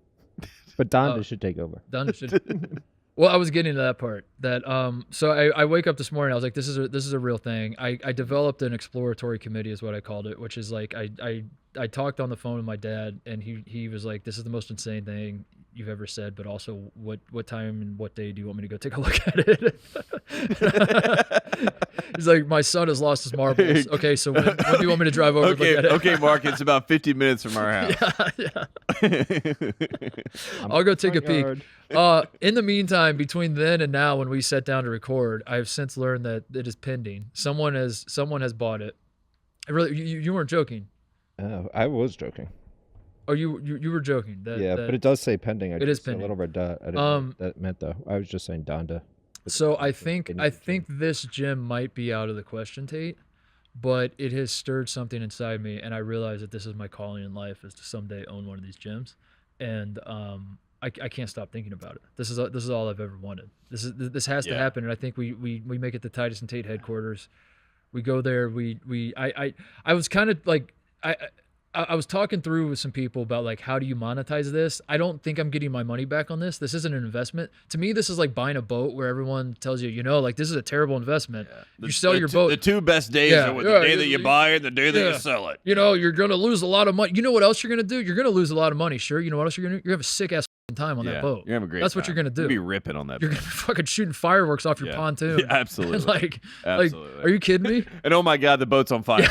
But Donda should take over. Donda should. Well, I was getting to that part. That so I wake up this morning. I was like, this is a real thing. I developed an exploratory committee, is what I called it, which is like I talked on the phone with my dad, and he was like, this is the most insane thing you've ever said, but also what time and what day do you want me to go take a look at it? He's like, my son has lost his marbles. Okay, so when do you want me to drive over? Okay, and look at it? okay, Mark, it's about 50 minutes from our house. Yeah. I'll go take a peek. In the meantime, between then and now, when we sat down to record, I've since learned that it is pending. Someone has bought it. Really, you weren't joking. I was joking. Oh, you were joking. But it does say pending. It is pending. A little red dot. I didn't know what that meant though. I was just saying Donda. So I think this gym might be out of the question, Tate, but it has stirred something inside me, and I realize that this is my calling in life, is to someday own one of these gyms, and I can't stop thinking about it. This is all I've ever wanted. This has to happen, and I think we make it to Titus and Tate headquarters. We go there. I was kind of like I was talking through with some people about like, how do you monetize this? I don't think I'm getting my money back on this. This isn't an investment. To me, this is like buying a boat where everyone tells you, like, this is a terrible investment. Yeah. You sell your boat. The two best days are the day that you buy it and the day that you sell it. You're going to lose a lot of money. You know what else you're going to do? You're going to lose a lot of money. Sure. You know what else you're going to do? You're going to have a sick ass time on that boat. You're having a great That's time. what you're going to do. You'll be ripping on that You're boat. going to be fucking shooting fireworks off your pontoon. Yeah, absolutely. Absolutely. Are you kidding me? And oh my God, the boat's on fire.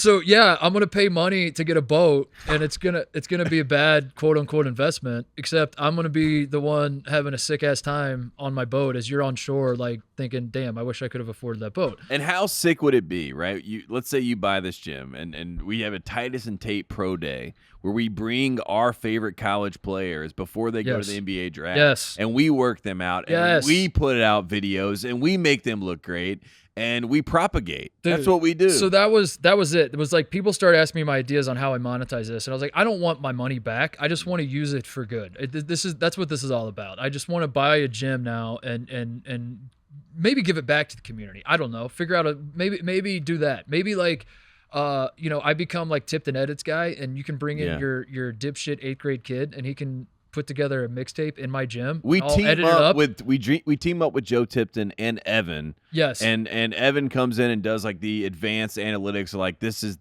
So yeah, I'm gonna pay money to get a boat, and it's gonna be a bad quote unquote investment. Except I'm gonna be the one having a sick ass time on my boat as you're on shore, like thinking, "Damn, I wish I could have afforded that boat." And how sick would it be, right? Let's say you buy this gym, and we have a Titus and Tate Pro Day where we bring our favorite college players before they go to the NBA draft. Yes. And we work them out, and we put out videos, and we make them look great. And we propagate. Dude, that's what we do. So that was it. It was like people started asking me my ideas on how I monetize this, and I was like, I don't want my money back. I just want to use it for good. That's what this is all about. I just want to buy a gym now and maybe give it back to the community. I don't know. Figure out maybe do that. Maybe like I become like tipped and edits guy, and you can bring in your dipshit 8th grade kid, and he can put together a mixtape in my gym. We team up with Joe Tipton and Evan. Yes. And Evan comes in and does like the advanced analytics, like this is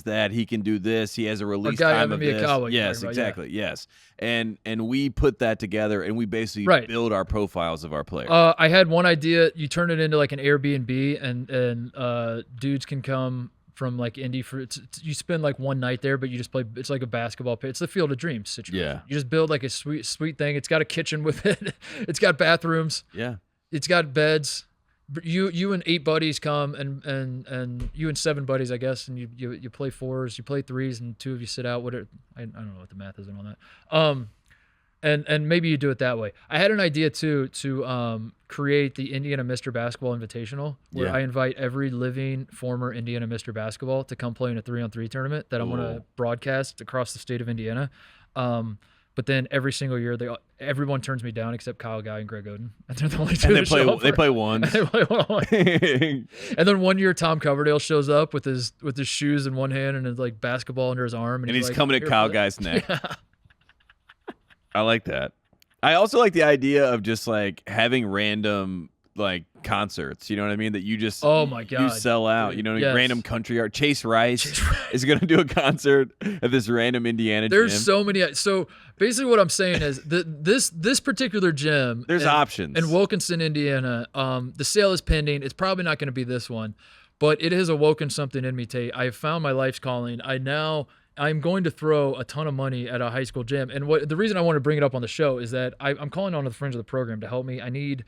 that. He can do this. He has a release time of this. Yes, exactly. Yeah. Yes. And we put that together, and we basically build our profiles of our players. I had one idea. You turn it into like an Airbnb, and dudes can come from like Indy you spend like one night there, but you just play. It's like a basketball pitch. It's the Field of Dreams situation. Yeah. You just build like a sweet thing. It's got a kitchen with it. It's got bathrooms. Yeah. It's got beds. You and 8 buddies come, and you and 7 buddies, I guess, and you play 4s, you play 3s, and 2 of you sit out. I don't know what the math is and all that. And maybe you do it that way. I had an idea too to create the Indiana Mr. Basketball Invitational, where I invite every living former Indiana Mr. Basketball to come play in a 3-on-3 tournament that I'm going to broadcast across the state of Indiana. But then every single year, everyone turns me down except Kyle Guy and Greg Oden, and they're the only two. And they play one. And then one year, Tom Coverdale shows up with his shoes in one hand and his like basketball under his arm, and he's like, coming at Kyle Guy's neck. Yeah. I like that. I also like the idea of just like having random like concerts. You know what I mean? That you just you sell out. You know, random country art. Chase Rice is going to do a concert at this random Indiana gym. There's so many. So basically, what I'm saying is this particular gym. There's options in Wilkinson, Indiana. The sale is pending. It's probably not going to be this one, but it has awoken something in me, Tate. I have found my life's calling. I now I'm going to throw a ton of money at a high school gym. And the reason I want to bring it up on the show is that I'm calling on the friends of the program to help me. I need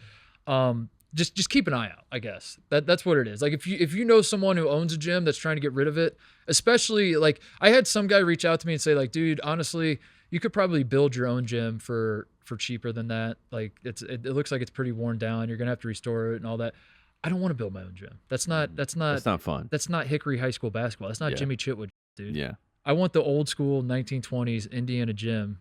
just keep an eye out, I guess. That's what it is. Like if you know someone who owns a gym that's trying to get rid of it, especially like I had some guy reach out to me and say like, dude, honestly, you could probably build your own gym for cheaper than that. Like it looks like it's pretty worn down. You're gonna have to restore it and all that. I don't want to build my own gym. That's not fun. That's not Hickory High School basketball. That's not Jimmy Chitwood, dude. Yeah. I want the old school 1920s Indiana gym.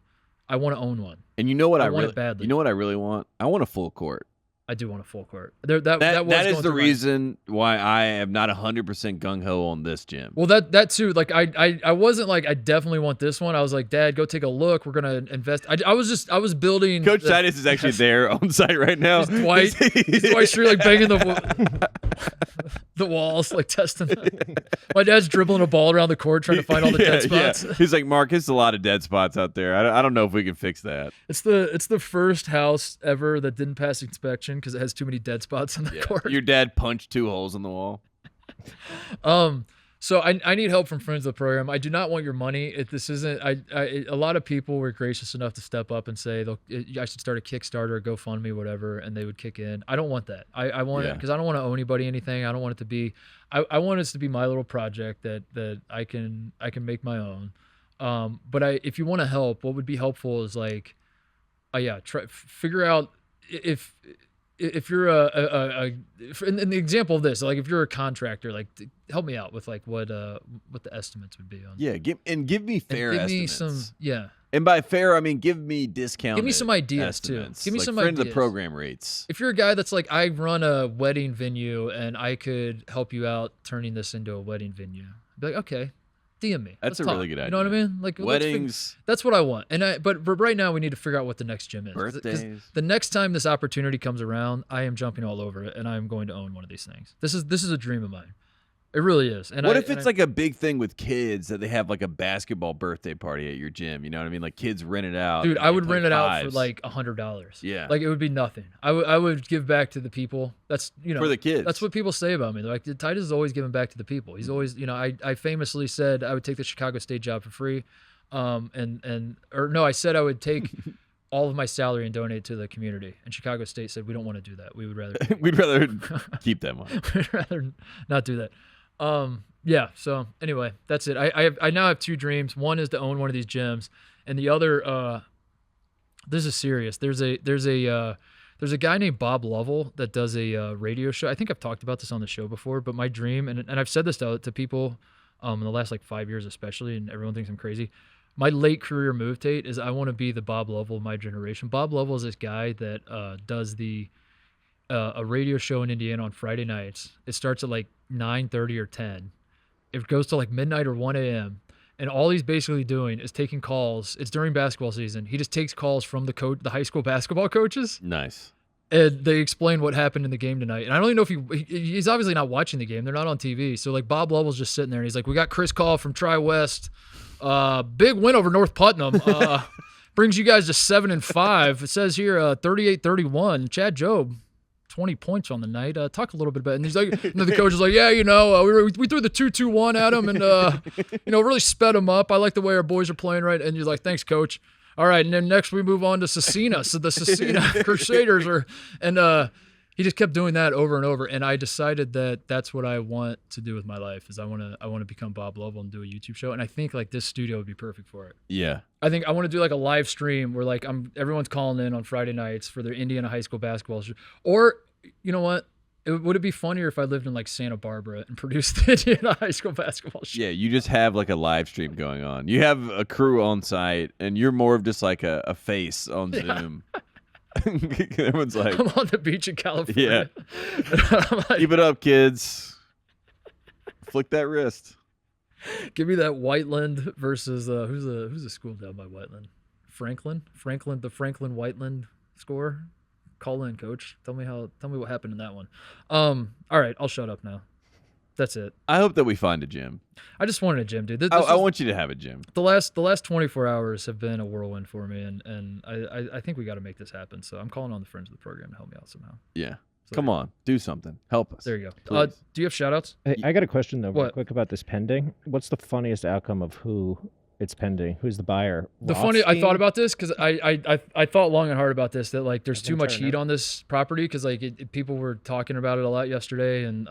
I want to own one. And you know what I want really it badly. You know what I really want? I want a full court. I do want a full court. That is the reason why I am not 100% gung ho on this gym. Well, that too. Like I wasn't like I definitely want this one. I was like, Dad, go take a look. We're gonna invest. I was building. Coach Titus is actually there on site right now. He's Dwight. He's Dwight Schrute, like banging the walls, like testing. My dad's dribbling a ball around the court trying to find all the dead spots. Yeah. He's like, Mark, there's a lot of dead spots out there. I don't know if we can fix that. It's the first house ever that didn't pass inspection because it has too many dead spots in the court. Your dad punched 2 holes in the wall. So I need help from friends of the program. I do not want your money. This isn't. A lot of people were gracious enough to step up and say I should start a Kickstarter, GoFundMe, whatever, and they would kick in. I don't want that. I want it because I don't want to owe anybody anything. I don't want it to be. I want this to be my little project that I can make my own. But if you want to help, what would be helpful is like, figure out if you're in the example of this, like if you're a contractor, like help me out with like what the estimates would be on. Yeah, give me fair estimates. Give me some, And by fair, I mean give me discounted. Give me some ideas estimates. too. Give me like some friend ideas. of the program rates. If you're a guy that's like, I run a wedding venue and I could help you out turning this into a wedding venue, I'd be like, okay. DM me. That's a talk. really good idea. You know what I mean? Like weddings. That's what I want. But right now we need to figure out what the next gym is. Birthdays. The next time this opportunity comes around, I am jumping all over it and I am going to own one of these things. This is a dream of mine. It really is. And what if it's like a big thing with kids that they have like a basketball birthday party at your gym? You know what I mean? Like kids rent it out. Dude, I would rent it out for like $100. Yeah. Like it would be nothing. I would give back to the people. That's, for the kids. That's what people say about me. They're like, Titus is always giving back to the people. He's always, I famously said I would take the Chicago State job for free. I said I would take all of my salary and donate to the community. And Chicago State said, we don't want to do that. We would rather we'd rather keep that money. We'd rather not do that. So anyway, that's it. I now have 2 dreams. One is to own one of these gyms, and the other, this is serious. There's a guy named Bob Lovell that does a radio show. I think I've talked about this on the show before, but my dream, and I've said this to people in the last like 5 years especially, and everyone thinks I'm crazy. My late career move, Tate, is I want to be the Bob Lovell of my generation. Bob Lovell is this guy that does a radio show in Indiana on Friday nights. It starts at like 9:30 or 10. It goes to like midnight or 1 a.m. And all he's basically doing is taking calls. It's during basketball season. He just takes calls from the high school basketball coaches. Nice. And they explain what happened in the game tonight. And I don't even know if he's obviously not watching the game. They're not on TV. So like Bob Lovell's just sitting there and he's like, we got Chris Call from Tri-West. Big win over North Putnam. Brings you guys to 7-5. It says here 38-31. Chad Jobe, 20 points on the night. Talk a little bit about it. And he's like, the coach is like, we threw the 2-2-1 at him and, really sped him up. I like the way our boys are playing right. And you're like, thanks, coach. All right. And then next we move on to Cecina. So the Cecina Crusaders he just kept doing that over and over. And I decided that that's what I want to do with my life is I want to become Bob Lovell and do a YouTube show. And I think like this studio would be perfect for it. Yeah. I think I want to do like a live stream where like everyone's calling in on Friday nights for their Indiana high school basketball show. Or you know what? Would it be funnier if I lived in like Santa Barbara and produced the Indiana high school basketball show? Yeah, you just have like a live stream going on. You have a crew on site and you're more of just like a face on Zoom. Everyone's like, I'm on the beach in California. Yeah. Like, keep it up, kids. Flick that wrist. Give me that Whiteland versus who's the school down by Whiteland? Franklin, the Franklin Whiteland score. Call in, coach. Tell me what happened in that one. All right, I'll shut up now. That's it. I hope that we find a gym. I just wanted a gym, dude. I want you to have a gym. The last 24 hours have been a whirlwind for me, and I think we got to make this happen. So I'm calling on the friends of the program to help me out somehow. Yeah. So Come on, do something. Help us. There you go. Please. Do you have shout-outs? Hey, I got a question though, real What? quick about this pending. What's the funniest outcome of who it's pending? Who's the buyer? The funny, I thought Rothstein? about this because I thought long and hard about this, that like there's too much Turner. heat on this property because like people were talking about it a lot yesterday, and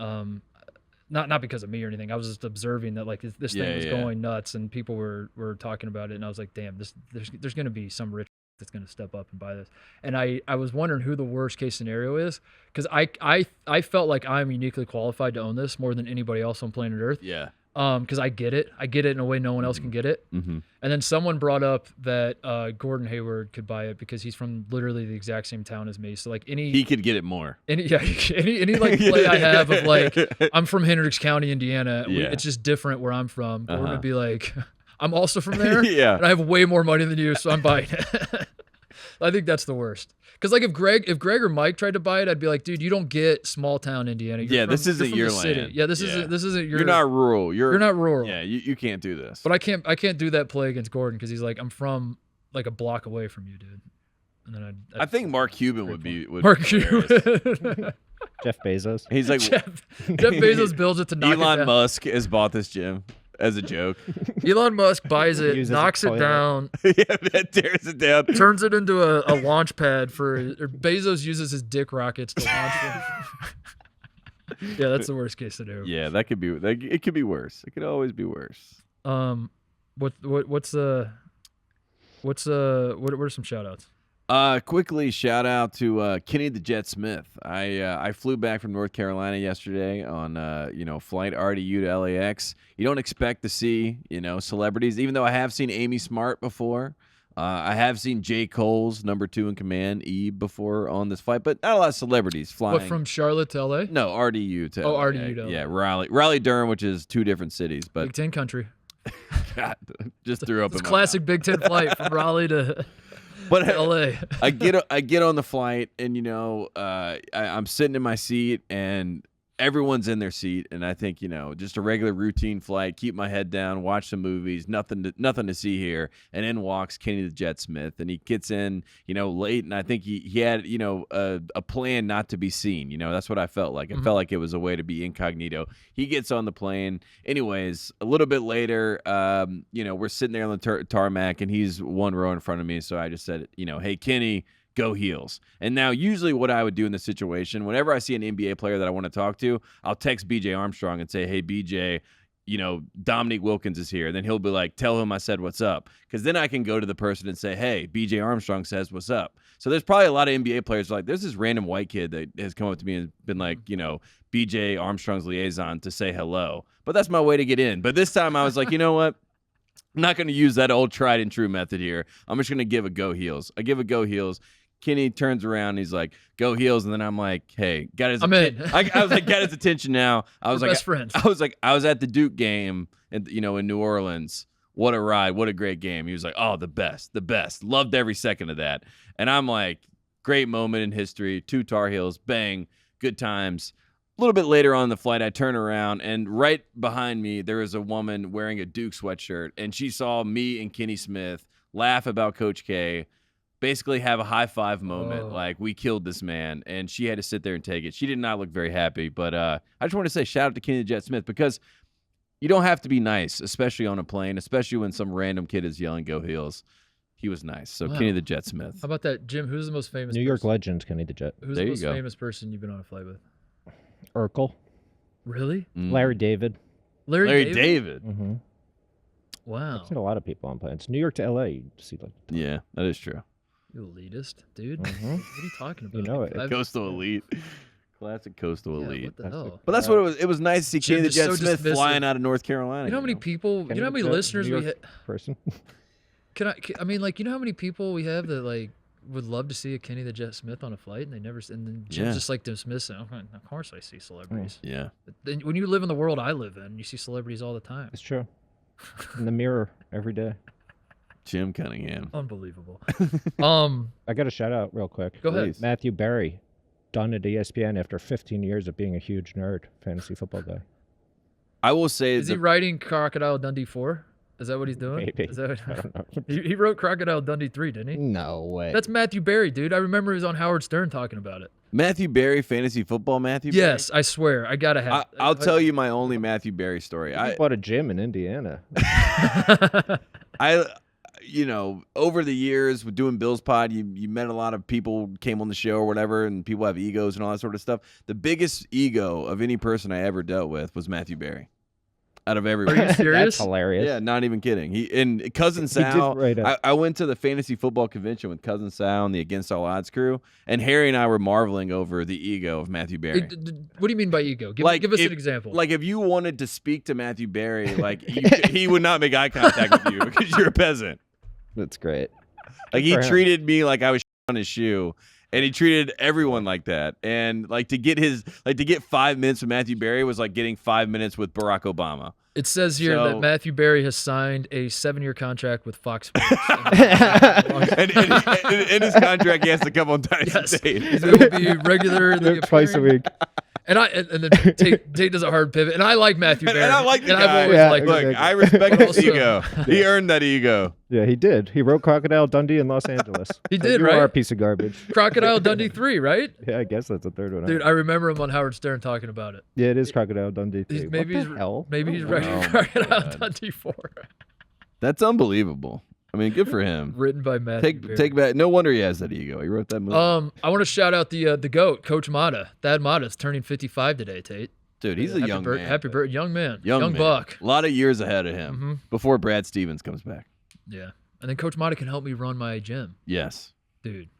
not because of me or anything. I was just observing that like this thing was going nuts, and people were talking about it, and I was like, damn, there's going to be some rich that's going to step up and buy this. And I was wondering who the worst case scenario is, because I felt like I'm uniquely qualified to own this more than anybody else on planet Earth. Yeah. Because I get it in a way no one else can get it. Mm-hmm. And then someone brought up that Gordon Hayward could buy it because he's from literally the exact same town as me. So like he could get it more. any like play I have of like I'm from Hendricks County, Indiana. Yeah. It's just different where I'm from. Gordon would be like, I'm also from there. Yeah. And I have way more money than you, so I'm buying it. I think that's the worst. Because like if Greg or Mike tried to buy it, I'd be like, dude, you don't get small town Indiana. This isn't your city. land. Yeah, this isn't your. You're not rural. You're not rural. Yeah, you can't do this. But I can't do that play against Gordon because he's like, I'm from like a block away from you, dude. And then I think Mark Cuban would Mark be Cuban. Jeff Bezos. He's like Jeff Bezos builds it to knock it Elon down. Musk has bought this gym as a joke. Elon Musk buys it, Uses a knocks it toilet. down, Yeah, that tears it down. turns it into a launch pad for. Or Bezos uses his dick rockets to launch. Yeah, that's the worst case scenario. Yeah, that could be. It could be worse. It could always be worse. What are some shout outs? Quickly shout out to Kenny the Jet Smith. I flew back from North Carolina yesterday on flight RDU to LAX. You don't expect to see celebrities, even though I have seen Amy Smart before. I have seen J. Cole's number 2 in command, Eve, before on this flight, but not a lot of celebrities flying. What, from Charlotte to LA? No, RDU to LA. RDU to LA. Yeah, Raleigh, Durham, which is 2 different cities. But Big Ten country. God, just threw up. It's in my classic Big Ten flight from Raleigh to But LA. I get on the flight, and I'm sitting in my seat, and everyone's in their seat, and I think just a regular routine flight, keep my head down, watch some movies, nothing to see here. And in walks Kenny the Jet Smith, and he gets in late, and I think he had a plan not to be seen. That's what I felt like. I felt like it was a way to be incognito. He gets on the plane. Anyways, a little bit later, we're sitting there on the tarmac, and he's one row in front of me, so I just said, hey Kenny, go Heels. And now usually what I would do in this situation, whenever I see an NBA player that I want to talk to, I'll text BJ Armstrong and say, hey, BJ, Dominique Wilkins is here. And then he'll be like, tell him I said what's up. Because then I can go to the person and say, hey, BJ Armstrong says what's up. So there's probably a lot of NBA players like, there's this random white kid that has come up to me and been like, BJ Armstrong's liaison to say hello. But that's my way to get in. But this time I was like, you know what? I'm not going to use that old tried and true method here. I'm just going to give a go Heels. I give a go Heels. Kenny turns around and he's like, go Heels. And then I'm like, hey, got his attention. I was like, got his attention now. We're best friends. I was like, I was at the Duke game in New Orleans. What a ride. What a great game. He was like, oh, the best. Loved every second of that. And I'm like, great moment in history. 2 Tar Heels. Bang. Good times. A little bit later on in the flight, I turn around, and right behind me, there is a woman wearing a Duke sweatshirt, and she saw me and Kenny Smith laugh about Coach K, basically have a high five moment, like we killed this man, and she had to sit there and take it. She did not look very happy, but I just want to say shout out to Kenny the Jet Smith, because you don't have to be nice, especially on a plane, especially when some random kid is yelling "Go Heels." He was nice. So Kenny the Jet Smith. How about that, Jim? Who's the most famous? New York legend, Kenny the Jet. Who's there the you most go. famous person you've been on a flight with? Urkel. Really? Larry David. Larry David. Mm-hmm. Wow. I've seen a lot of people on planes. New York to LA, you see like. Yeah, that is true. You elitist, dude. Mhm. What are you talking about? You know it. Coastal Elite. Classic Coastal Elite. What the hell? But that's what it was. It was nice to see Jim Kenny the just Jet so Smith dismissive. flying out of North Carolina. You know how many people? Kenny You know how many the Jet, listeners New we York have? person. I mean, like, you know how many people we have that like would love to see a Kenny the Jet Smith on a flight, and they never. And then Jim's just like dismissing. Of course, I see celebrities. Yeah. Then when you live in the world I live in, you see celebrities all the time. It's true. In the mirror every day. Jim Cunningham. Unbelievable. I got a shout out real quick. Go ahead. Matthew Berry, done at ESPN after 15 years of being a huge nerd, fantasy football guy. I will say Is he writing Crocodile Dundee 4? Is that what he's doing? Maybe. Is that what, I don't know. he wrote Crocodile Dundee 3, didn't he? No way. That's Matthew Berry, dude. I remember he was on Howard Stern talking about it. Matthew Berry fantasy football. Matthew. Yes, I swear, I gotta have. I'll tell you my only Matthew Berry story. I bought a gym in Indiana. Over the years with doing Bills Pod, you met a lot of people, came on the show or whatever, and people have egos and all that sort of stuff. The biggest ego of any person I ever dealt with was Matthew Berry. Out of everyone. Are you serious? That's hilarious. Yeah, not even kidding. Cousin Sal. I went to the fantasy football convention with Cousin Sal and the Against All Odds crew, and Harry and I were marveling over the ego of Matthew Berry. What do you mean by ego? Give us an example. Like if you wanted to speak to Matthew Berry, like he would not make eye contact with you because you're a peasant. That's great. Like he treated me like I was on his shoe. And he treated everyone like that. And like to get 5 minutes with Matthew Berry was like getting 5 minutes with Barack Obama. It says here that Matthew Berry has signed a 7-year contract with Fox Sports. and in his contract, he has to come on Titus and Tate. He will be regularly twice a week. And then Tate does a hard pivot, and I like Matthew Berry. And I like the guy. I've always liked him. Look, I respect his ego. He earned that ego. Yeah, he did. He wrote Crocodile Dundee in Los Angeles. He did, you right? You are a piece of garbage. Crocodile Dundee 3, right? Yeah, I guess that's the third one. Dude, I remember him on Howard Stern talking about it. Yeah, it is Crocodile Dundee 3. Maybe he's writing Crocodile Dundee 4. That's unbelievable. I mean, good for him. Written by Matthew Berry. Take back. No wonder he has that ego. He wrote that movie. I want to shout out the GOAT, Coach Mata. Thad Mata is turning 55 today, Tate. Dude, he's a young man. Happy birthday, young man. Young man. buck. A lot of years ahead of him before Brad Stevens comes back. Yeah. And then Coach Mata can help me run my gym. Yes. Dude,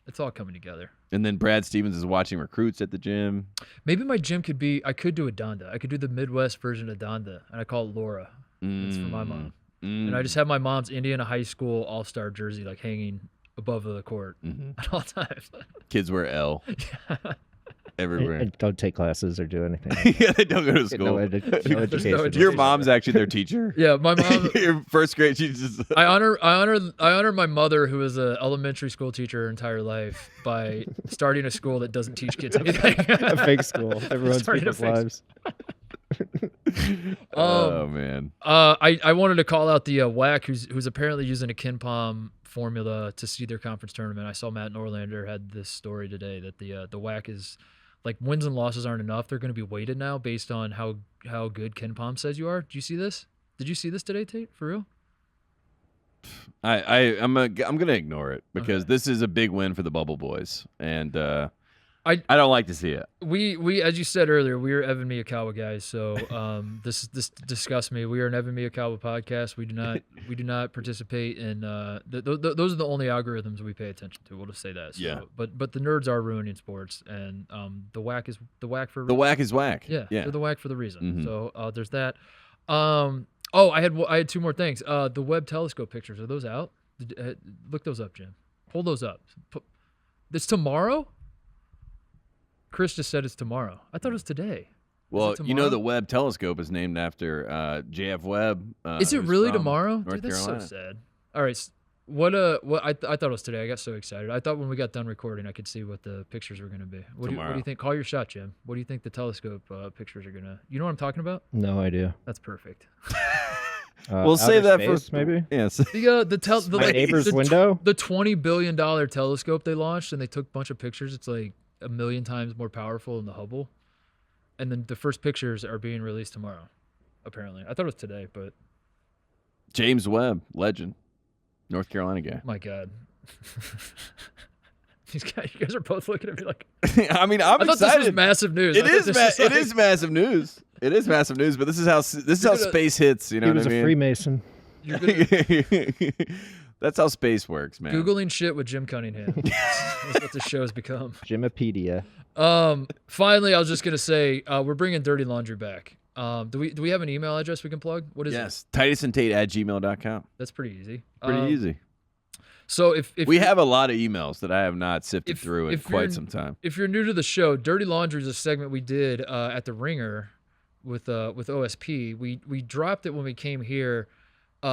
it's all coming together. And then Brad Stevens is watching recruits at the gym. Maybe my gym I could do a Donda. I could do the Midwest version of Donda, and I call it Laura. It's for my mom. And I just have my mom's Indiana high school all-star jersey like hanging above the court at all times. Kids wear L. Everywhere. And don't take classes or do anything. Yeah, they don't go to school. No education. Your mom's actually their teacher. Yeah, my mom. Your first grade, she just. I honor my mother, who was an elementary school teacher her entire life, by starting a school that doesn't teach kids anything. A fake school. Everyone's people's lives. Oh man. I wanted to call out the WAC, who's apparently using a KinPom formula to see their conference tournament. I saw Matt Norlander had this story today that the WAC is like wins and losses aren't enough. They're going to be weighted now based on how good KinPom says you are. Do you see this? Did you see this today, Tate? For real? I'm gonna ignore it because this is a big win for the Bubble Boys, and I don't like to see it. We as you said earlier, we are Evan Miyakawa guys. So this disgusts me. We are an Evan Miyakawa podcast. We do not participate in those are the only algorithms we pay attention to. We'll just say that. So, yeah. But the nerds are ruining sports, and the WAC is the WAC for the WAC is WAC. Yeah. They're the WAC for the reason. So there's that. I had 2 more things. The Webb telescope pictures, are those out? Look those up, Jim. Hold those up. It's tomorrow. Chris just said it's tomorrow. I thought it was today. Well, the Webb telescope is named after J.F. Webb. Is it really tomorrow? North Dude, that's Carolina. so sad. All right. What I thought it was today. I got so excited. I thought when we got done recording, I could see what the pictures were going to be. What do you think? Call your shot, Jim. What do you think the telescope pictures are going to? You know what I'm talking about? No idea. That's perfect. We'll save that space, for maybe. Yes. My neighbor's window. The $20 billion telescope they launched, and they took a bunch of pictures. It's like 1 million times more powerful than the Hubble. And then the first pictures are being released tomorrow, apparently. I thought it was today, but James Webb, legend, North Carolina guy. My God. You guys are both looking at me like. I mean, I'm I thought excited. This was massive news. It is massive news. It is massive news, but this is how space hits. You know what I mean? He was a Freemason. That's how space works, man. Googling shit with Jim Cunningham. That's what this show has become. Gymopedia. Finally, I was just gonna say we're bringing Dirty Laundry back. Do we have an email address we can plug? What is it? Yes, titusandtate@gmail.com. That's pretty easy. Pretty easy. So if we have a lot of emails that I have not sifted through in quite some time. If you're new to the show, Dirty Laundry is a segment we did at the Ringer with OSP. We dropped it when we came here.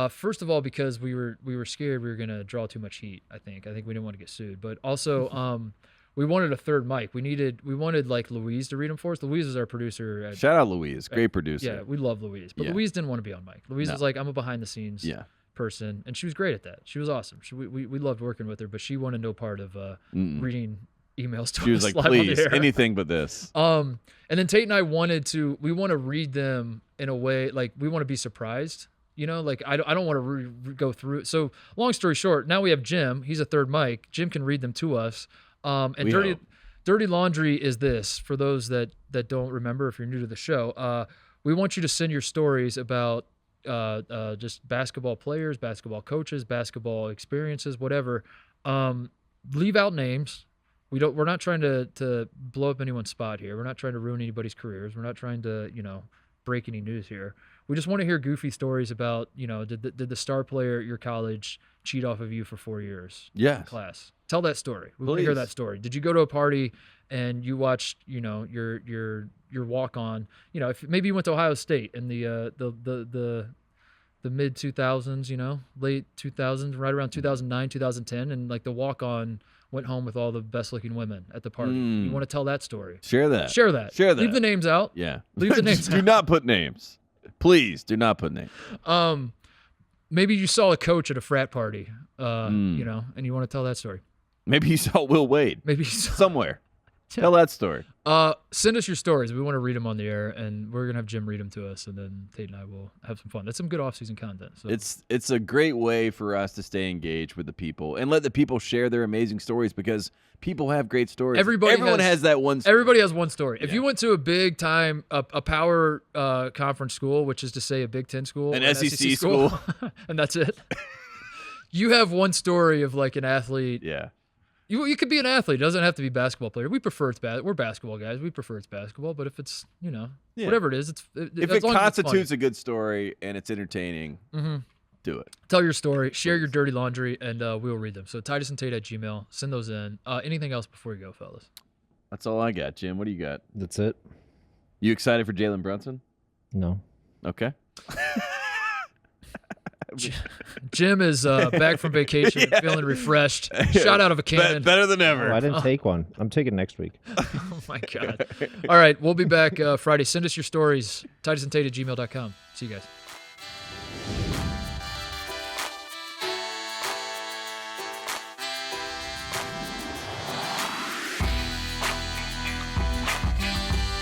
First of all, because we were scared we were gonna draw too much heat. I think we didn't want to get sued, but also we wanted a third mic. We wanted like Louise to read them for us. Louise is our producer. Shout out Louise, great producer. Yeah, we love Louise, but Louise didn't want to be on mic. Louise was like, I'm a behind the scenes person, and she was great at that. She was awesome. We loved working with her, but she wanted no part of reading emails to She was us like, live on the please, air. anything but this. And then Tate and I want to read them in a way, like we want to be surprised, like I don't want to go through. So long story short, now we have Jim. He's a third mic. Jim can read them to us. And dirty laundry is this, for those that don't remember, if you're new to the show, we want you to send your stories about just basketball players, basketball coaches, basketball experiences, whatever. Leave out names. We're not trying to blow up anyone's spot here. We're not trying to ruin anybody's careers. We're not trying to, break any news here. We just want to hear goofy stories about, did the star player at your college cheat off of you for 4 years? Yes. In class. Tell that story. We want to hear that story. Did you go to a party and you watched, your walk on, if maybe you went to Ohio State in the mid 2000s, late 2000s, right around 2009, 2010, and like the walk on went home with all the best looking women at the party. You want to tell that story? Share that. Leave the names out. Yeah. Leave the names out. Do not put names. Please do not put names. Maybe you saw a coach at a frat party, and you want to tell that story. Maybe you saw Will Wade. Maybe you saw somewhere. Tell that story. Send us your stories. We want to read them on the air, and we're gonna have Jim read them to us, and then Tate and I will have some fun. That's some good off-season content. So. It's a great way for us to stay engaged with the people and let the people share their amazing stories, because people have great stories. Everyone has that one story. Everybody has one story. If you went to a big time, a power conference school, which is to say a Big Ten school, an SEC school, and that's it, you have one story of like an athlete. Yeah. You could be an athlete. It doesn't have to be a basketball player. We prefer it's we're basketball guys. We prefer it's basketball. But if it's, whatever it is, if it constitutes a good story and it's entertaining, do it. Tell your story. Share your dirty laundry, and we'll read them. So Titus and Tate at Gmail. Send those in. Anything else before you go, fellas? That's all I got, Jim. What do you got? That's it. You excited for Jalen Brunson? No. Okay. Jim is back from vacation, feeling refreshed. Shot out of a cannon. Better than ever. Oh, I didn't take one. I'm taking next week. Oh, my God. All right, we'll be back Friday. Send us your stories, Titus and Tate at gmail.com. See you guys.